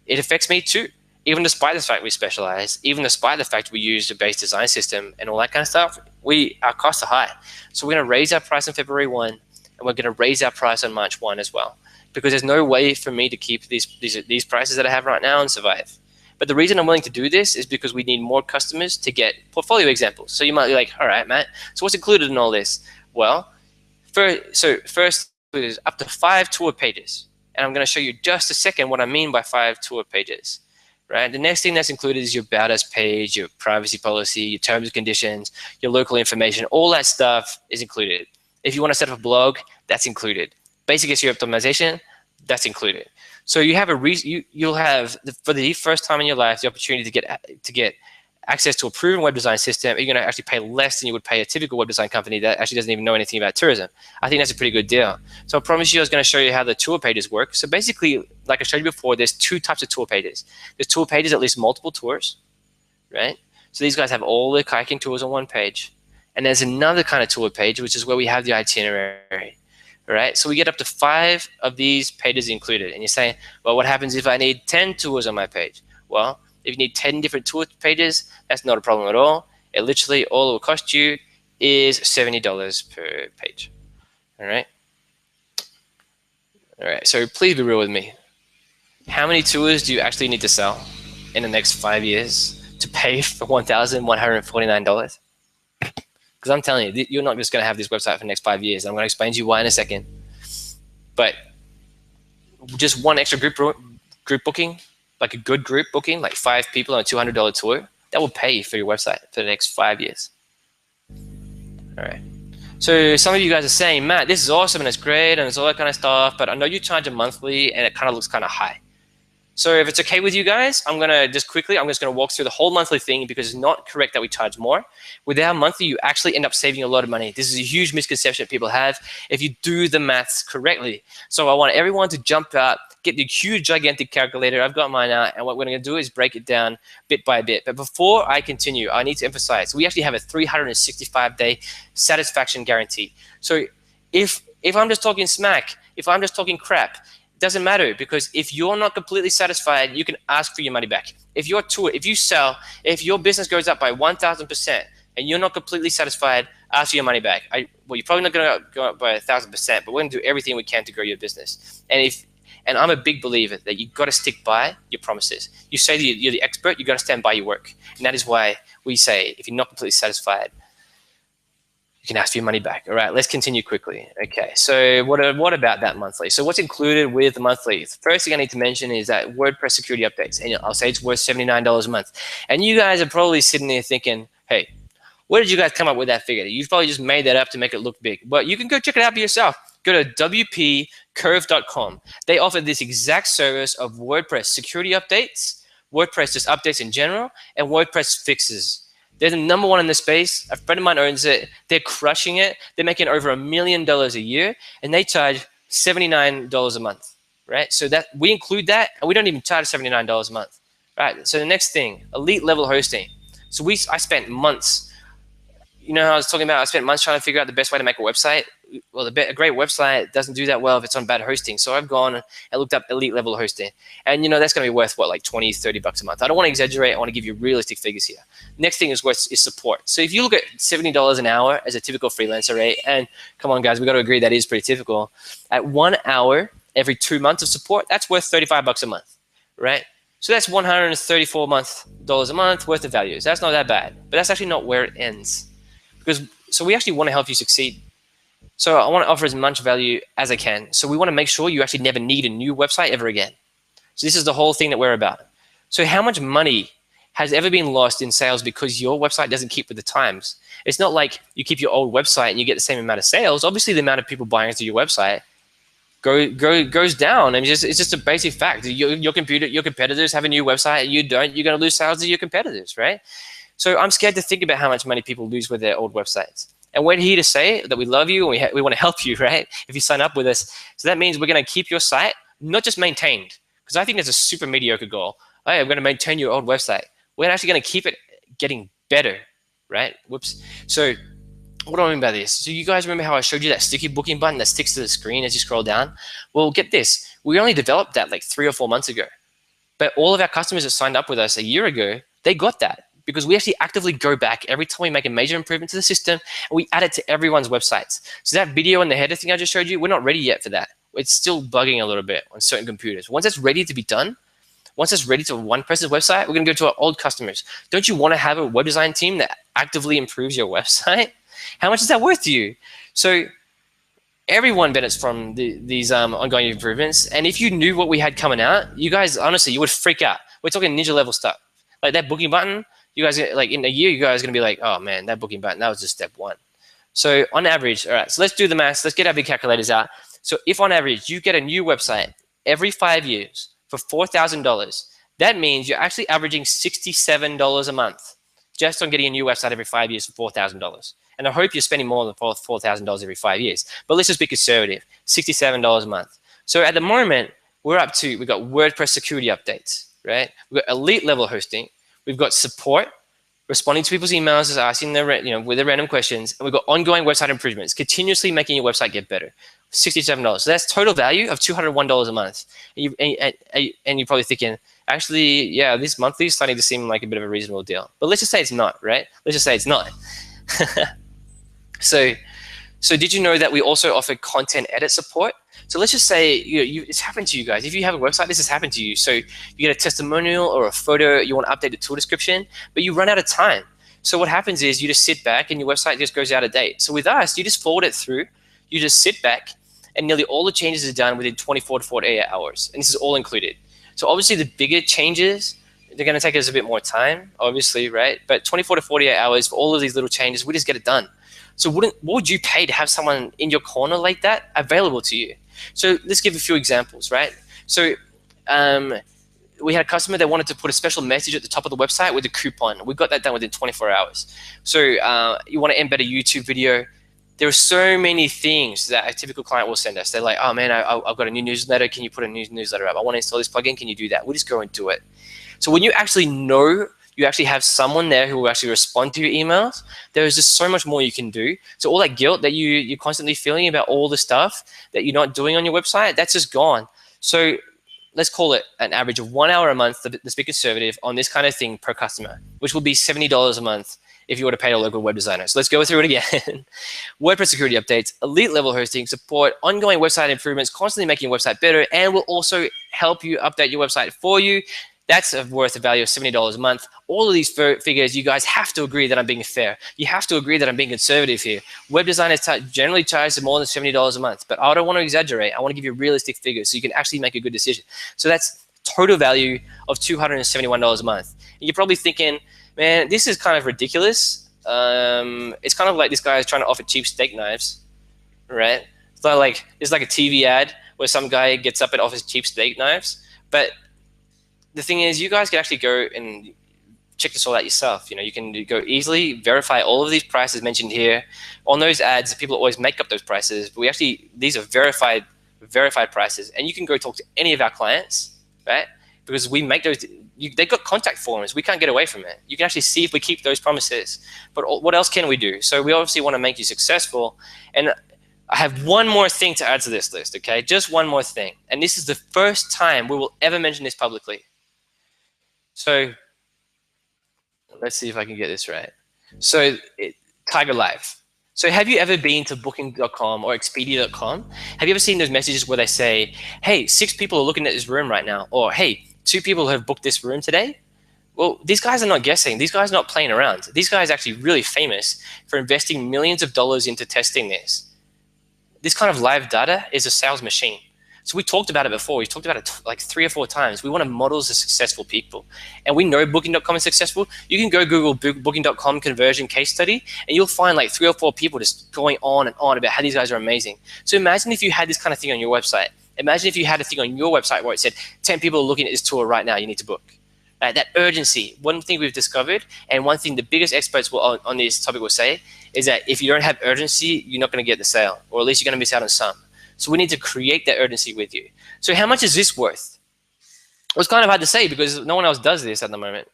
A: It affects me too. Even despite the fact we specialize, even despite the fact we use a base design system and all that kind of stuff, our costs are high. So we're going to raise our price on February 1, and we're going to raise our price on March 1 as well. Because there's no way for me to keep these prices that I have right now and survive. But the reason I'm willing to do this is because we need more customers to get portfolio examples. So you might be like, all right, Matt, so what's included in all this? Well, first is up to 5 tour pages. And I'm going to show you just a second what I mean by 5 tour pages. Right? The next thing that's included is your About Us page, your privacy policy, your terms and conditions, your local information. All that stuff is included. If you want to set up a blog, that's included. Basic SEO optimization, that's included. So you have you'll have, for the first time in your life, the opportunity to get access to a proven web design system. You're going to actually pay less than you would pay a typical web design company that actually doesn't even know anything about tourism. I think that's a pretty good deal. So I promise you I was going to show you how the tour pages work. So basically, like I showed you before, there's 2 types of tour pages. There's tour pages that list multiple tours, right? So these guys have all the kayaking tours on one page. And there's another kind of tour page, which is where we have the itinerary. Right? So we get up to 5 of these pages included. And you're saying, well, what happens if I need 10 tours on my page? Well, if you need 10 different tour pages, that's not a problem at all. It literally, all it will cost you is $70 per page. All right? All right, so please be real with me. How many tours do you actually need to sell in the next 5 years to pay for $1,149? Because I'm telling you, you're not just going to have this website for the next 5 years. I'm going to explain to you why in a second. But just one extra group booking, like a good group booking, like 5 people on a $200 tour, that will pay for your website for the next 5 years. All right. So some of you guys are saying, Matt, this is awesome and it's great and it's all that kind of stuff, but I know you charge a monthly and it kind of looks kind of high. So if it's okay with you guys, I'm just going to walk through the whole monthly thing because it's not correct that we charge more. With our monthly, you actually end up saving a lot of money. This is a huge misconception people have if you do the maths correctly. So I want everyone to jump out, get the huge, gigantic calculator. I've got mine out, and what we're going to do is break it down bit by bit. But before I continue, I need to emphasize, we actually have a 365-day satisfaction guarantee. So if I'm just talking smack, if I'm just talking crap, doesn't matter, because if you're not completely satisfied, you can ask for your money back. If your business goes up by 1,000% and you're not completely satisfied, ask for your money back. Well, you're probably not going to go up by 1,000%, but we're going to do everything we can to grow your business. And I'm a big believer that you've got to stick by your promises. You say that you're the expert, you've got to stand by your work. And that is why we say, if you're not completely satisfied, you can ask for your money back. All right, let's continue quickly. Okay, so what about that monthly? So what's included with the monthly? The first thing I need to mention is that WordPress security updates. And I'll say it's worth $79 a month. And you guys are probably sitting there thinking, hey, where did you guys come up with that figure? You've probably just made that up to make it look big. But you can go check it out for yourself. Go to wpcurve.com. They offer this exact service of WordPress security updates, WordPress just updates in general, and WordPress fixes. They're the number 1 in the space. A friend of mine owns it. They're crushing it. They're making over $1 million a year, and they charge $79 a month, right? So that we include that, and we don't even charge $79 a month, right? So the next thing, elite level hosting. So I spent months. You know how I was talking about? I spent months trying to figure out the best way to make a website. Well, a great website doesn't do that well if it's on bad hosting. So I've gone and looked up elite level hosting. And that's going to be worth what, like $20, $30 a month. I don't want to exaggerate. I want to give you realistic figures here. Next thing is support. So if you look at $70 an hour as a typical freelancer rate, and come on guys, we got to agree that is pretty typical. At 1 hour every 2 months of support, that's worth $35 a month, right? So that's $134 a month worth of values. That's not that bad, but that's actually not where it ends. So we actually want to help you succeed. So I want to offer as much value as I can. So we want to make sure you actually never need a new website ever again. So this is the whole thing that we're about. So how much money has ever been lost in sales because your website doesn't keep with the times? It's not like you keep your old website and you get the same amount of sales. Obviously, the amount of people buying through your website goes down. And it's just a basic fact. Your competitors have a new website, you don't. You're going to lose sales to your competitors, right? So I'm scared to think about how much money people lose with their old websites. And we're here to say that we love you and we want to help you, right? If you sign up with us. So that means we're going to keep your site not just maintained, because I think that's a super mediocre goal. Hey, I'm going to maintain your old website. We're actually going to keep it getting better, right? Whoops. So what do I mean by this? So you guys remember how I showed you that sticky booking button that sticks to the screen as you scroll down? Well, get this. We only developed that like 3 or 4 months ago. But all of our customers that signed up with us a year ago, they got that because we actually actively go back every time we make a major improvement to the system and we add it to everyone's websites. So that video and the header thing I just showed you, we're not ready yet for that. It's still bugging a little bit on certain computers. Once it's ready to be done, once it's ready to one person's website, we're going to go to our old customers. Don't you want to have a web design team that actively improves your website? How much is that worth to you? So everyone benefits from these ongoing improvements. And if you knew what we had coming out, you guys, honestly, you would freak out. We're talking ninja level stuff. Like that booking button, you guys, like in a year, you guys are going to be like, oh man, that booking button, that was just step 1. So on average, all right, so let's do the math. Let's get our big calculators out. So if on average, you get a new website every 5 years for $4,000, that means you're actually averaging $67 a month just on getting a new website every 5 years for $4,000. And I hope you're spending more than $4,000 every 5 years. But let's just be conservative, $67 a month. So at the moment, we've got WordPress security updates, right? We've got elite level hosting. We've got support, responding to people's emails, asking their, with their random questions. And we've got ongoing website improvements, continuously making your website get better. $67. So that's total value of $201 a month. And you're probably thinking, actually, yeah, this monthly is starting to seem like a bit of a reasonable deal. But let's just say it's not, right? Let's just say it's not. So did you know that we also offer content edit support? So let's just say it's happened to you guys. If you have a website, this has happened to you. So you get a testimonial or a photo, you want to update the tool description, but you run out of time. So what happens is you just sit back and your website just goes out of date. So with us, you just forward it through, you just sit back, and nearly all the changes are done within 24 to 48 hours. And this is all included. So obviously the bigger changes, they're going to take us a bit more time, obviously, right? But 24 to 48 hours for all of these little changes, we just get it done. So what would you pay to have someone in your corner like that available to you? So let's give a few examples, right? So we had a customer that wanted to put a special message at the top of the website with a coupon. We got that done within 24 hours. So you want to embed a YouTube video. There are so many things that a typical client will send us. They're like, oh man, I've got a new newsletter. Can you put a new newsletter up? I want to install this plugin. Can you do that? We'll just go and do it. So when you actually know you actually have someone there who will actually respond to your emails, there is just so much more you can do. So all that guilt that you're constantly feeling about all the stuff that you're not doing on your website, that's just gone. So let's call it an average of 1 hour a month, let's be conservative, on this kind of thing per customer, which will be $70 a month if you were to pay a local web designer. So let's go through it again. WordPress security updates, elite level hosting, support, ongoing website improvements, constantly making your website better, and will also help you update your website for you. That's worth a value of $70 a month. All of these figures, you guys have to agree that I'm being fair. You have to agree that I'm being conservative here. Web designers generally charge more than $70 a month, but I don't want to exaggerate. I want to give you realistic figures so you can actually make a good decision. So that's total value of $271 a month. And you're probably thinking, man, this is kind of ridiculous. It's kind of like this guy is trying to offer cheap steak knives, right? It's not like it's like a TV ad where some guy gets up and offers cheap steak knives. But the thing is, you guys can actually go and check this all out yourself. You can go easily verify all of these prices mentioned here. On those ads, people always make up those prices, but these are verified prices, and you can go talk to any of our clients, right? Because we make those. They've got contact forms. We can't get away from it. You can actually see if we keep those promises. But what else can we do? So we obviously want to make you successful. And I have one more thing to add to this list, okay? Just one more thing. And this is the first time we will ever mention this publicly. So let's see if I can get this right. So Tiger Live. So have you ever been to booking.com or Expedia.com? Have you ever seen those messages where they say, hey, 6 people are looking at this room right now, or hey, 2 people have booked this room today? Well, these guys are not guessing. These guys are not playing around. These guys are actually really famous for investing millions of dollars into testing this. This kind of live data is a sales machine. So we talked about it before. We've talked about it like 3 or 4 times. We want to model as successful people. And we know Booking.com is successful. You can go Google Booking.com conversion case study, and you'll find like 3 or 4 people just going on and on about how these guys are amazing. So imagine if you had this kind of thing on your website. Imagine if you had a thing on your website where it said, 10 people are looking at this tour right now, you need to book. That urgency. One thing we've discovered, and one thing the biggest experts on this topic will say, is that if you don't have urgency, you're not going to get the sale, or at least you're going to miss out on some. So we need to create that urgency with you. So how much is this worth? Well, it's kind of hard to say because no one else does this at the moment.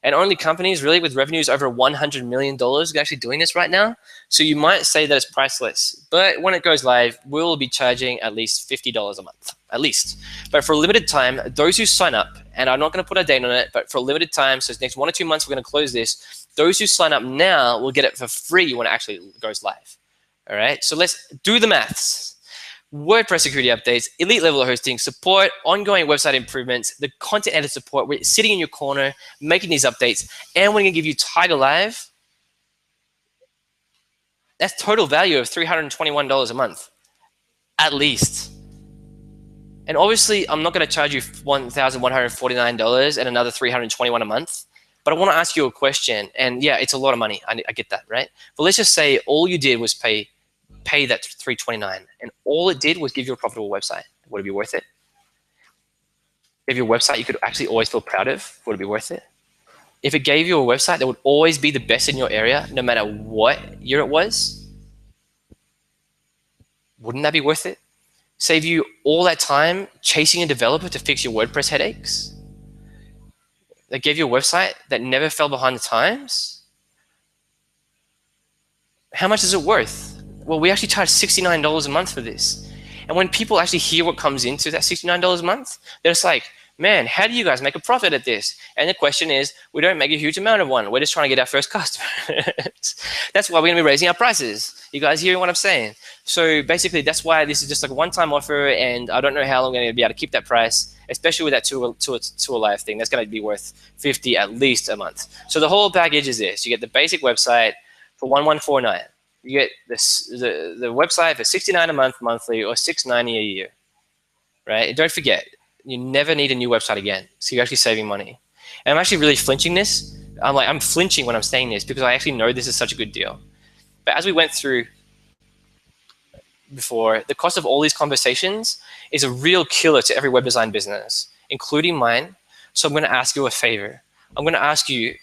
A: And only companies really with revenues over $100 million are actually doing this right now. So you might say that it's priceless. But when it goes live, we'll be charging at least $50 a month, at least. But for a limited time, those who sign up, and I'm not going to put a date on it, but for a limited time, so next 1 or 2 months, we're going to close this. Those who sign up now will get it for free when it actually goes live. All right, so let's do the maths. WordPress security updates, elite level hosting, support, ongoing website improvements, the content editor support. We're sitting in your corner, making these updates, and we're going to give you Tiger Live. That's total value of $321 a month, at least. And obviously, I'm not going to charge you $1,149 and another $321 a month. But I want to ask you a question. And yeah, it's a lot of money. I get that, right? But let's just say all you did was pay that $329, and all it did was give you a profitable website. Would it be worth it? If your website you could actually always feel proud of, would it be worth it? If it gave you a website that would always be the best in your area, no matter what year it was, wouldn't that be worth it? Save you all that time chasing a developer to fix your WordPress headaches? That gave you a website that never fell behind the times? How much is it worth? Well, we actually charge $69 a month for this. And when people actually hear what comes into that $69 a month, they're just like, man, how do you guys make a profit at this? And the question is, we don't make a huge amount of one. We're just trying to get our first customers. That's why we're going to be raising our prices. You guys hearing what I'm saying? So basically, that's why this is just like a one-time offer, and I don't know how long I'm going to be able to keep that price, especially with that tour live thing. That's going to be worth $50 at least a month. So the whole package is this. You get the basic website for $1149. You get the website for $69 a month monthly or $690 a year, right? And don't forget, you never need a new website again. So you're actually saving money. And I'm actually really flinching this. I'm flinching when I'm saying this because I actually know this is such a good deal. But as we went through before, the cost of all these conversations is a real killer to every web design business, including mine. So I'm going to ask you a favor. I'm going to ask you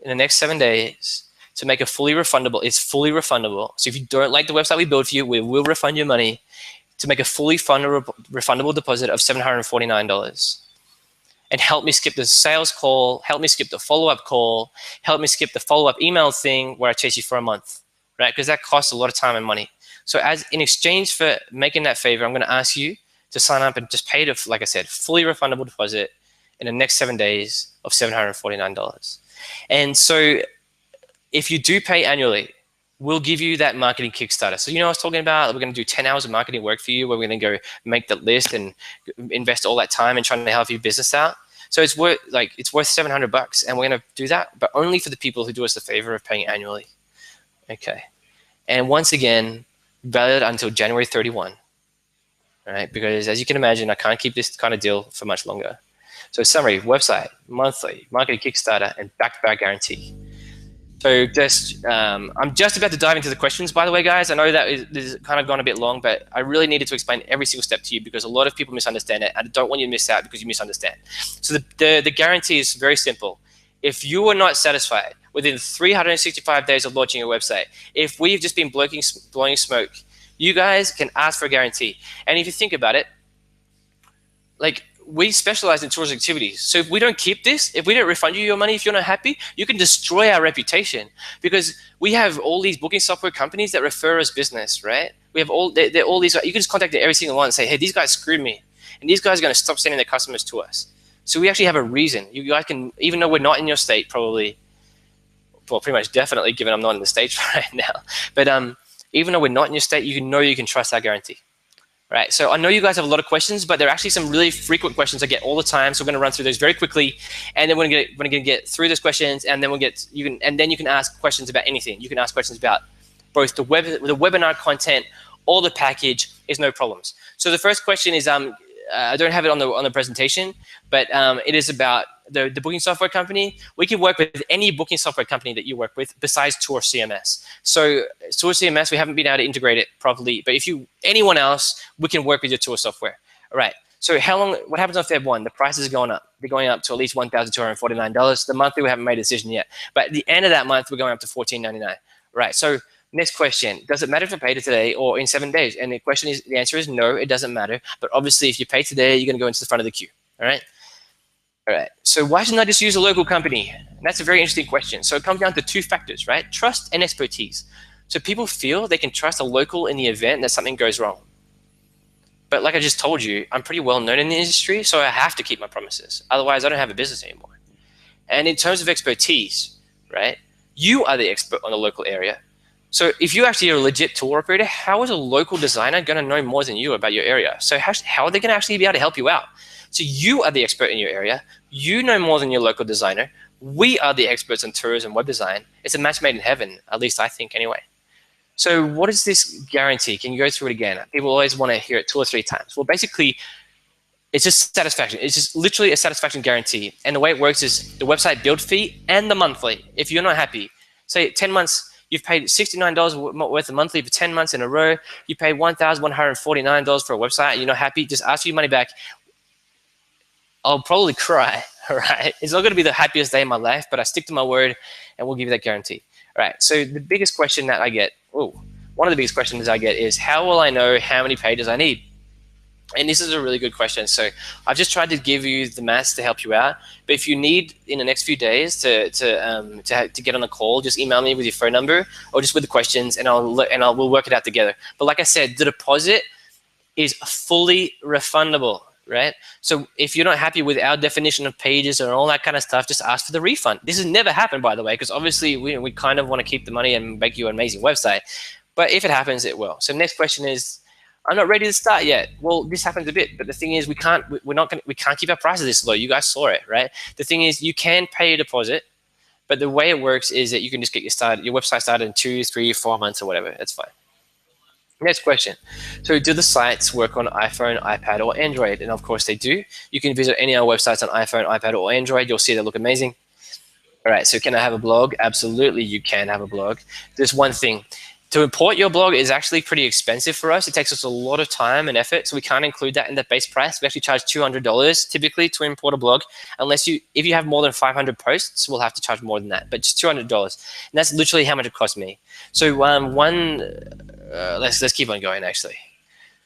A: in the next 7 days to make a fully refundable. It's fully refundable. So if you don't like the website we build for you, we will refund your money. To make a fully refundable deposit of $749. And help me skip the sales call, help me skip the follow-up call, help me skip the follow-up email thing where I chase you for a month, right? Because that costs a lot of time and money. So as in exchange for making that favor, I'm going to ask you to sign up and just pay the, like I said, fully refundable deposit in the next 7 days of $749. And so if you do pay annually, we'll give you that marketing Kickstarter. So, you know, I was talking about we're going to do 10 hours of marketing work for you where we're going to go make that list and invest all that time and trying to help your business out. So it's worth $700 and we're going to do that, but only for the people who do us the favor of paying annually. Okay. And once again, valid until January 31. All right. Because as you can imagine, I can't keep this kind of deal for much longer. So summary, website, monthly, marketing Kickstarter, and back-to-back guarantee. So I'm just about to dive into the questions, by the way, guys. I know that this has kind of gone a bit long, but I really needed to explain every single step to you because a lot of people misunderstand it. I don't want you to miss out because you misunderstand. So the guarantee is very simple. If you are not satisfied within 365 days of launching your website, if we've just been blowing smoke, you guys can ask for a guarantee. And if you think about it, like, we specialize in tours activities. So if we don't keep this, if we don't refund you your money, if you're not happy, you can destroy our reputation because we have all these booking software companies that refer us business, right? We have they're all these, you can just contact every single one and say, hey, these guys screwed me. And these guys are going to stop sending their customers to us. So we actually have a reason. You guys can, even though we're not in your state, probably, well, pretty much definitely, given I'm not in the States right now. But even though we're not in your state, you can trust our guarantee. Right, so I know you guys have a lot of questions, but there are actually some really frequent questions I get all the time. So we're going to run through those very quickly, and then we're going to get through those questions, and then you can ask questions about anything. You can ask questions about both the webinar content, or the package, is no problems. So the first question is, I don't have it on the presentation, but it is about the booking software company. We can work with any booking software company that you work with besides Tour CMS. So Tour CMS, we haven't been able to integrate it properly, but if anyone else, we can work with your Tour software. All right. So what happens on Feb 1? The prices are going up. They're going up to at least $1,249. The monthly, we haven't made a decision yet. But at the end of that month, we're going up to $1,499. Right. So next question, does it matter if I pay today or in 7 days? And the answer is no, it doesn't matter. But obviously, if you pay today, you're going to go into the front of the queue. All right. All right. So why shouldn't I just use a local company? And that's a very interesting question. So it comes down to two factors, right? Trust and expertise. So people feel they can trust a local in the event that something goes wrong. But like I just told you, I'm pretty well known in the industry, so I have to keep my promises. Otherwise, I don't have a business anymore. And in terms of expertise, right? You are the expert on the local area. So if you actually are a legit tour operator, how is a local designer going to know more than you about your area? So how are they going to actually be able to help you out? So you are the expert in your area. You know more than your local designer. We are the experts in tourism web design. It's a match made in heaven, at least I think anyway. So what is this guarantee? Can you go through it again? People always want to hear it 2 or 3 times. Well, basically, it's just satisfaction. It's just literally a satisfaction guarantee. And the way it works is the website build fee and the monthly. If you're not happy, say 10 months, you've paid $69 worth of monthly for 10 months in a row. You paid $1,149 for a website. And you're not happy, just ask for your money back. I'll probably cry, all right? It's not going to be the happiest day of my life, but I stick to my word, and we'll give you that guarantee. All right, so the biggest question that I get, one of the biggest questions I get is, how will I know how many pages I need? And this is a really good question. So I've just tried to give you the maths to help you out. But if you need in the next few days to get on a call, just email me with your phone number or just with the questions, and we'll work it out together. But like I said, the deposit is fully refundable. Right? So if you're not happy with our definition of pages and all that kind of stuff, just ask for the refund. This has never happened, by the way, because obviously we kind of want to keep the money and make you an amazing website. But if it happens, it will. So next question is, I'm not ready to start yet. Well, this happens a bit, but the thing is, we can't keep our prices this low. You guys saw it, right? The thing is, you can pay a deposit, but the way it works is that you can just get your website started in 2, 3, 4 months or whatever. That's fine. Next question. So do the sites work on iPhone, iPad, or Android? And of course they do. You can visit any of our websites on iPhone, iPad, or Android. You'll see they look amazing. All right, so can I have a blog? Absolutely, you can have a blog. There's one thing. To import your blog is actually pretty expensive for us. It takes us a lot of time and effort, so we can't include that in the base price. We actually charge $200 typically to import a blog. If you have more than 500 posts, we'll have to charge more than that, but just $200. And that's literally how much it cost me. So let's keep on going actually.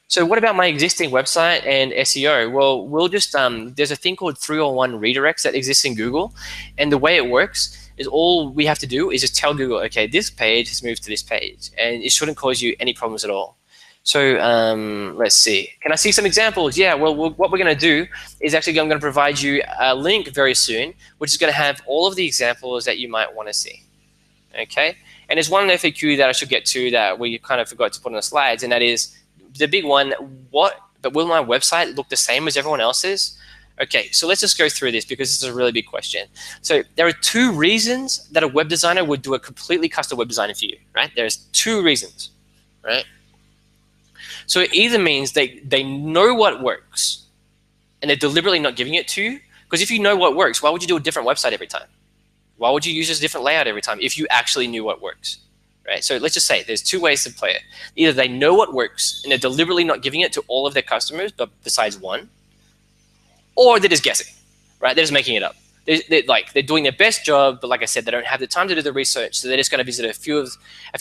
A: So what about my existing website and SEO? Well, we'll just, there's a thing called 301 redirects that exists in Google. And the way it works is all we have to do is just tell Google, okay, this page has moved to this page, and it shouldn't cause you any problems at all. So let's see. Can I see some examples? Yeah, well, what we're going to do is actually I'm going to provide you a link very soon, which is going to have all of the examples that you might want to see. Okay? And there's one FAQ that I should get to that we kind of forgot to put on the slides, and that is the big one, but will my website look the same as everyone else's? Okay, so let's just go through this because this is a really big question. So there are 2 reasons that a web designer would do a completely custom web designer for you, right? There's 2 reasons, right? So it either means they know what works and they're deliberately not giving it to you, because if you know what works, why would you do a different website every time? Why would you use a different layout every time if you actually knew what works, right? So let's just say there's 2 ways to play it. Either they know what works and they're deliberately not giving it to all of their customers, but besides one, or they're just guessing, right? They're just making it up. They're doing their best job, but like I said, they don't have the time to do the research, so they're just going to visit a few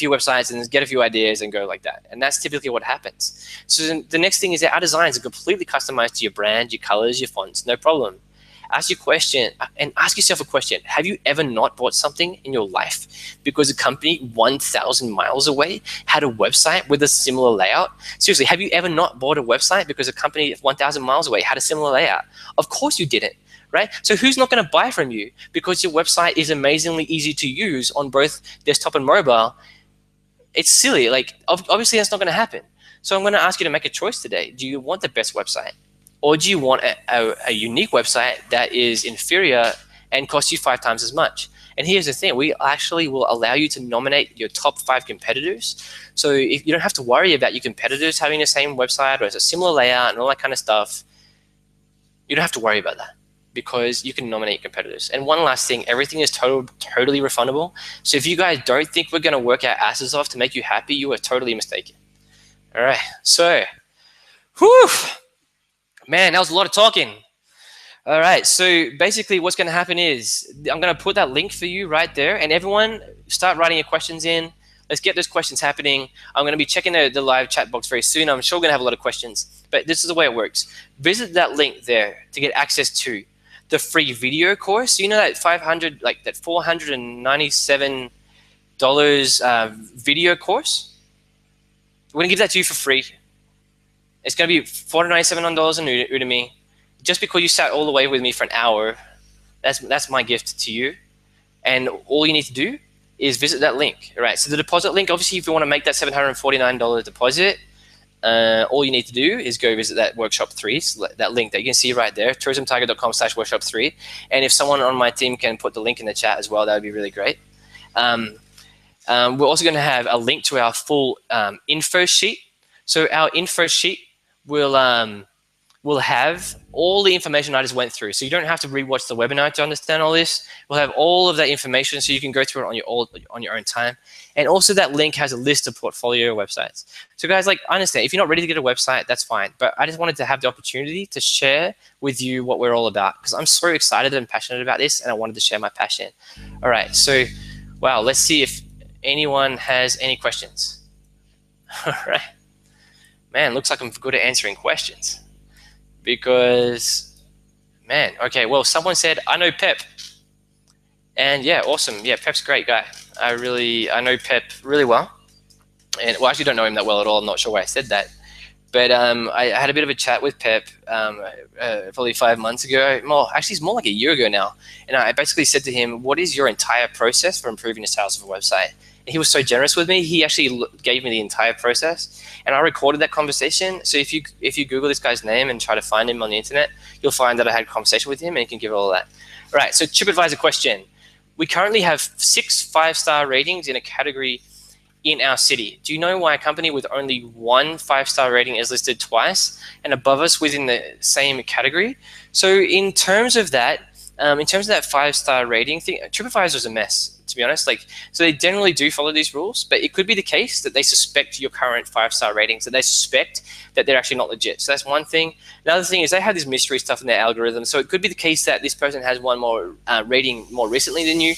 A: websites and get a few ideas and go like that. And that's typically what happens. So the next thing is that our designs are completely customized to your brand, your colors, your fonts, no problem. Ask yourself a question. Have you ever not bought something in your life because a company 1,000 miles away had a website with a similar layout? Seriously, have you ever not bought a website because a company 1,000 miles away had a similar layout? Of course you didn't, right? So who's not going to buy from you because your website is amazingly easy to use on both desktop and mobile? It's silly. Like, obviously that's not going to happen. So I'm going to ask you to make a choice today. Do you want the best website? Or do you want a unique website that is inferior and costs you 5 times as much? And here's the thing, we actually will allow you to nominate your top 5 competitors. So if you don't have to worry about your competitors having the same website or it's a similar layout and all that kind of stuff. You don't have to worry about that because you can nominate competitors. And one last thing, everything is totally refundable. So if you guys don't think we're going to work our asses off to make you happy, you are totally mistaken. All right, so, whew, man, that was a lot of talking. All right, so basically what's going to happen is I'm going to put that link for you right there, and everyone start writing your questions in. Let's get those questions happening. I'm going to be checking the live chat box very soon. I'm sure we're going to have a lot of questions, but this is the way it works. Visit that link there to get access to the free video course. You know that $497 video course? We're going to give that to you for free. It's going to be $497 on Udemy. Just because you sat all the way with me for an hour, that's my gift to you. And all you need to do is visit that link. All right. So the deposit link, obviously, if you want to make that $749 deposit, all you need to do is go visit that workshop 3, so that link that you can see right there, tourismtiger.com/workshop 3. And if someone on my team can put the link in the chat as well, that would be really great. We're also going to have a link to our full info sheet. So our info sheet will have all the information I just went through. So you don't have to rewatch the webinar to understand all this. We'll have all of that information so you can go through it on your own time. And also that link has a list of portfolio websites. So guys, I understand, if you're not ready to get a website, that's fine. But I just wanted to have the opportunity to share with you what we're all about because I'm so excited and passionate about this and I wanted to share my passion. All right, so, wow, let's see if anyone has any questions. All right. Man, looks like I'm good at answering questions. Because, man, okay, well, someone said, I know Pep. And yeah, awesome. Yeah, Pep's a great guy. I know Pep really well. And well, I actually don't know him that well at all. I'm not sure why I said that. But I had a bit of a chat with Pep probably 5 months ago. Well, actually, it's more like a year ago now. And I basically said to him, what is your entire process for improving the sales of a website? And he was so generous with me. He actually gave me the entire process. And I recorded that conversation. So if you Google this guy's name and try to find him on the internet, you'll find that I had a conversation with him and he can give all that. All right, so TripAdvisor question. We currently have 6 5-star ratings in a category in our city. Do you know why a company with only 1 5-star rating is listed twice and above us within the same category? So in terms of that 5-star rating thing, TripAdvisor is a mess, to be honest. So they generally do follow these rules, but it could be the case that they suspect your current 5-star ratings, that they suspect that they're actually not legit. So that's one thing. Another thing is they have this mystery stuff in their algorithm. So it could be the case that this person has one more rating more recently than you.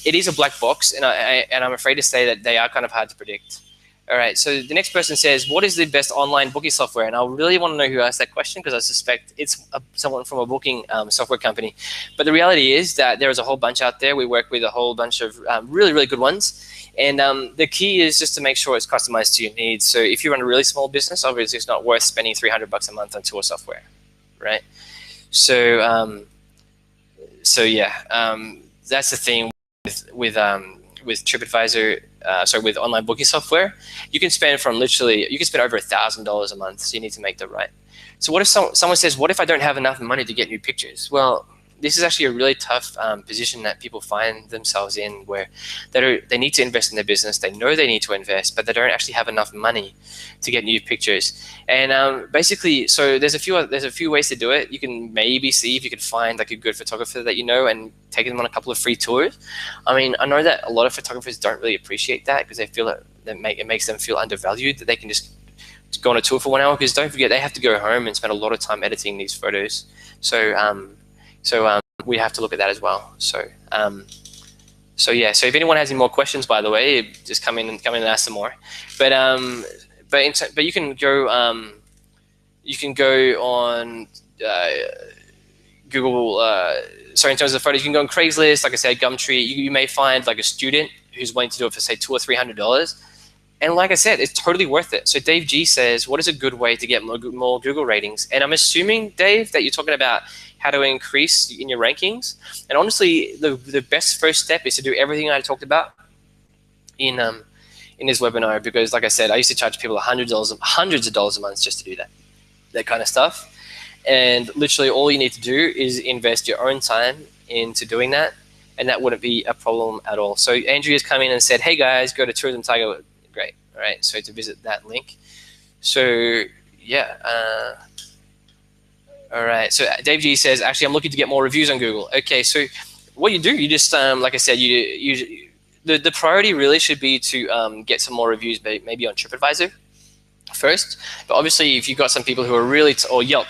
A: It is a black box, and I'm afraid to say that they are kind of hard to predict. All right, so the next person says, what is the best online booking software? And I really want to know who asked that question because I suspect it's someone from a booking software company. But the reality is that there is a whole bunch out there. We work with a whole bunch of really, really good ones. And the key is just to make sure it's customized to your needs. So if you run a really small business, obviously it's not worth spending $300 a month on tour software, right? So, that's the thing with TripAdvisor. With online booking software, you can spend over $1,000 a month. So you need to make that right. So what if someone says, what if I don't have enough money to get new pictures? Well, this is actually a really tough position that people find themselves in, where they need to invest in their business. They know they need to invest, but they don't actually have enough money to get new pictures. And basically, so there's a few ways to do it. You can maybe see if you can find a good photographer that you know and take them on a couple of free tours. I mean, I know that a lot of photographers don't really appreciate that because they feel that it makes them feel undervalued, that they can just go on a tour for 1 hour, because don't forget, they have to go home and spend a lot of time editing these photos. So we have to look at that as well. So if anyone has any more questions, by the way, just come in and ask some more. But you can go on Google. In terms of photos, you can go on Craigslist. Like I said, Gumtree. You may find a student who's wanting to do it for say $200 or $300. And like I said, it's totally worth it. So Dave G says, what is a good way to get more Google ratings? And I'm assuming, Dave, that you're talking about how to increase in your rankings. And honestly, the best first step is to do everything I talked about in this webinar, because like I said, I used to charge people hundreds of dollars a month just to do that kind of stuff. And literally all you need to do is invest your own time into doing that. and that wouldn't be a problem at all. So Andrea's come in and said, hey guys, go to Tourism Tiger. Great. All right. So to visit that link. So yeah. All right. So Dave G says, actually, I'm looking to get more reviews on Google. Okay. So what you do, you just, like I said, the priority really should be to get some more reviews, maybe on TripAdvisor first. But obviously, if you've got some people who are really, or Yelp.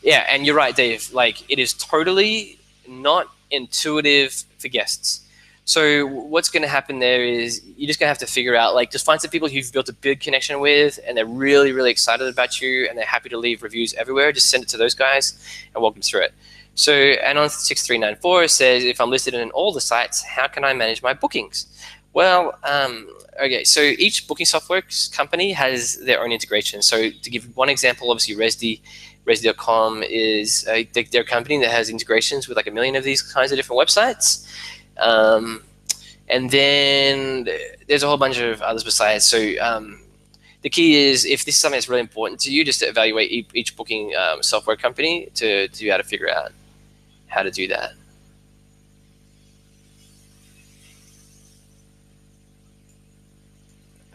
A: Yeah. And you're right, Dave. Like, it is totally not intuitive for guests. So what's going to happen there is you're just going to have to figure out, like, just find some people you've built a big connection with and they're really, really excited about you and they're happy to leave reviews everywhere. Just send it to those guys and walk them through it. So Anon6394 says, if I'm listed in all the sites, how can I manage my bookings? Well, okay, so each booking software company has their own integration. So to give one example, obviously Resdy.com is their company that has integrations with like 1 million of these kinds of different websites. And then there's a whole bunch of others besides. So the key is, if this is something that's really important to you, just to evaluate each booking software company to be able to figure out how to do that.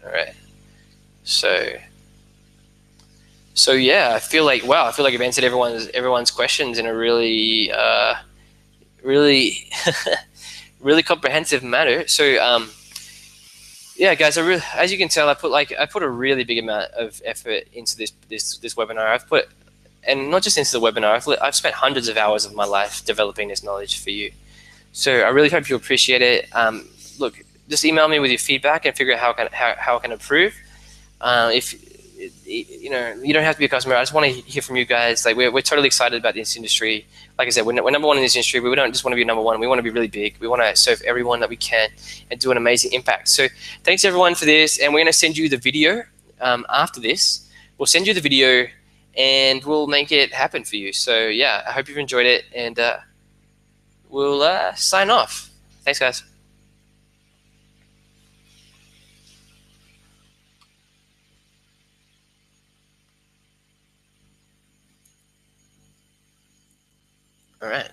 A: All right. So yeah, I feel like I've answered everyone's questions in a really really really comprehensive manner. So yeah, guys, as you can tell, I put a really big amount of effort into this webinar. And not just into the webinar. I've spent hundreds of hours of my life developing this knowledge for you. So I really hope you appreciate it. Look, just email me with your feedback and figure out how I can improve. If you don't have to be a customer. I just want to hear from you guys. Like, we're totally excited about this industry. Like I said, we're number one in this industry. We don't just want to be number one. We want to be really big. We want to serve everyone that we can and do an amazing impact. So thanks everyone for this. And we're going to send you the video after this. We'll send you the video and we'll make it happen for you. So yeah, I hope you've enjoyed it, and we'll sign off. Thanks, guys. All right.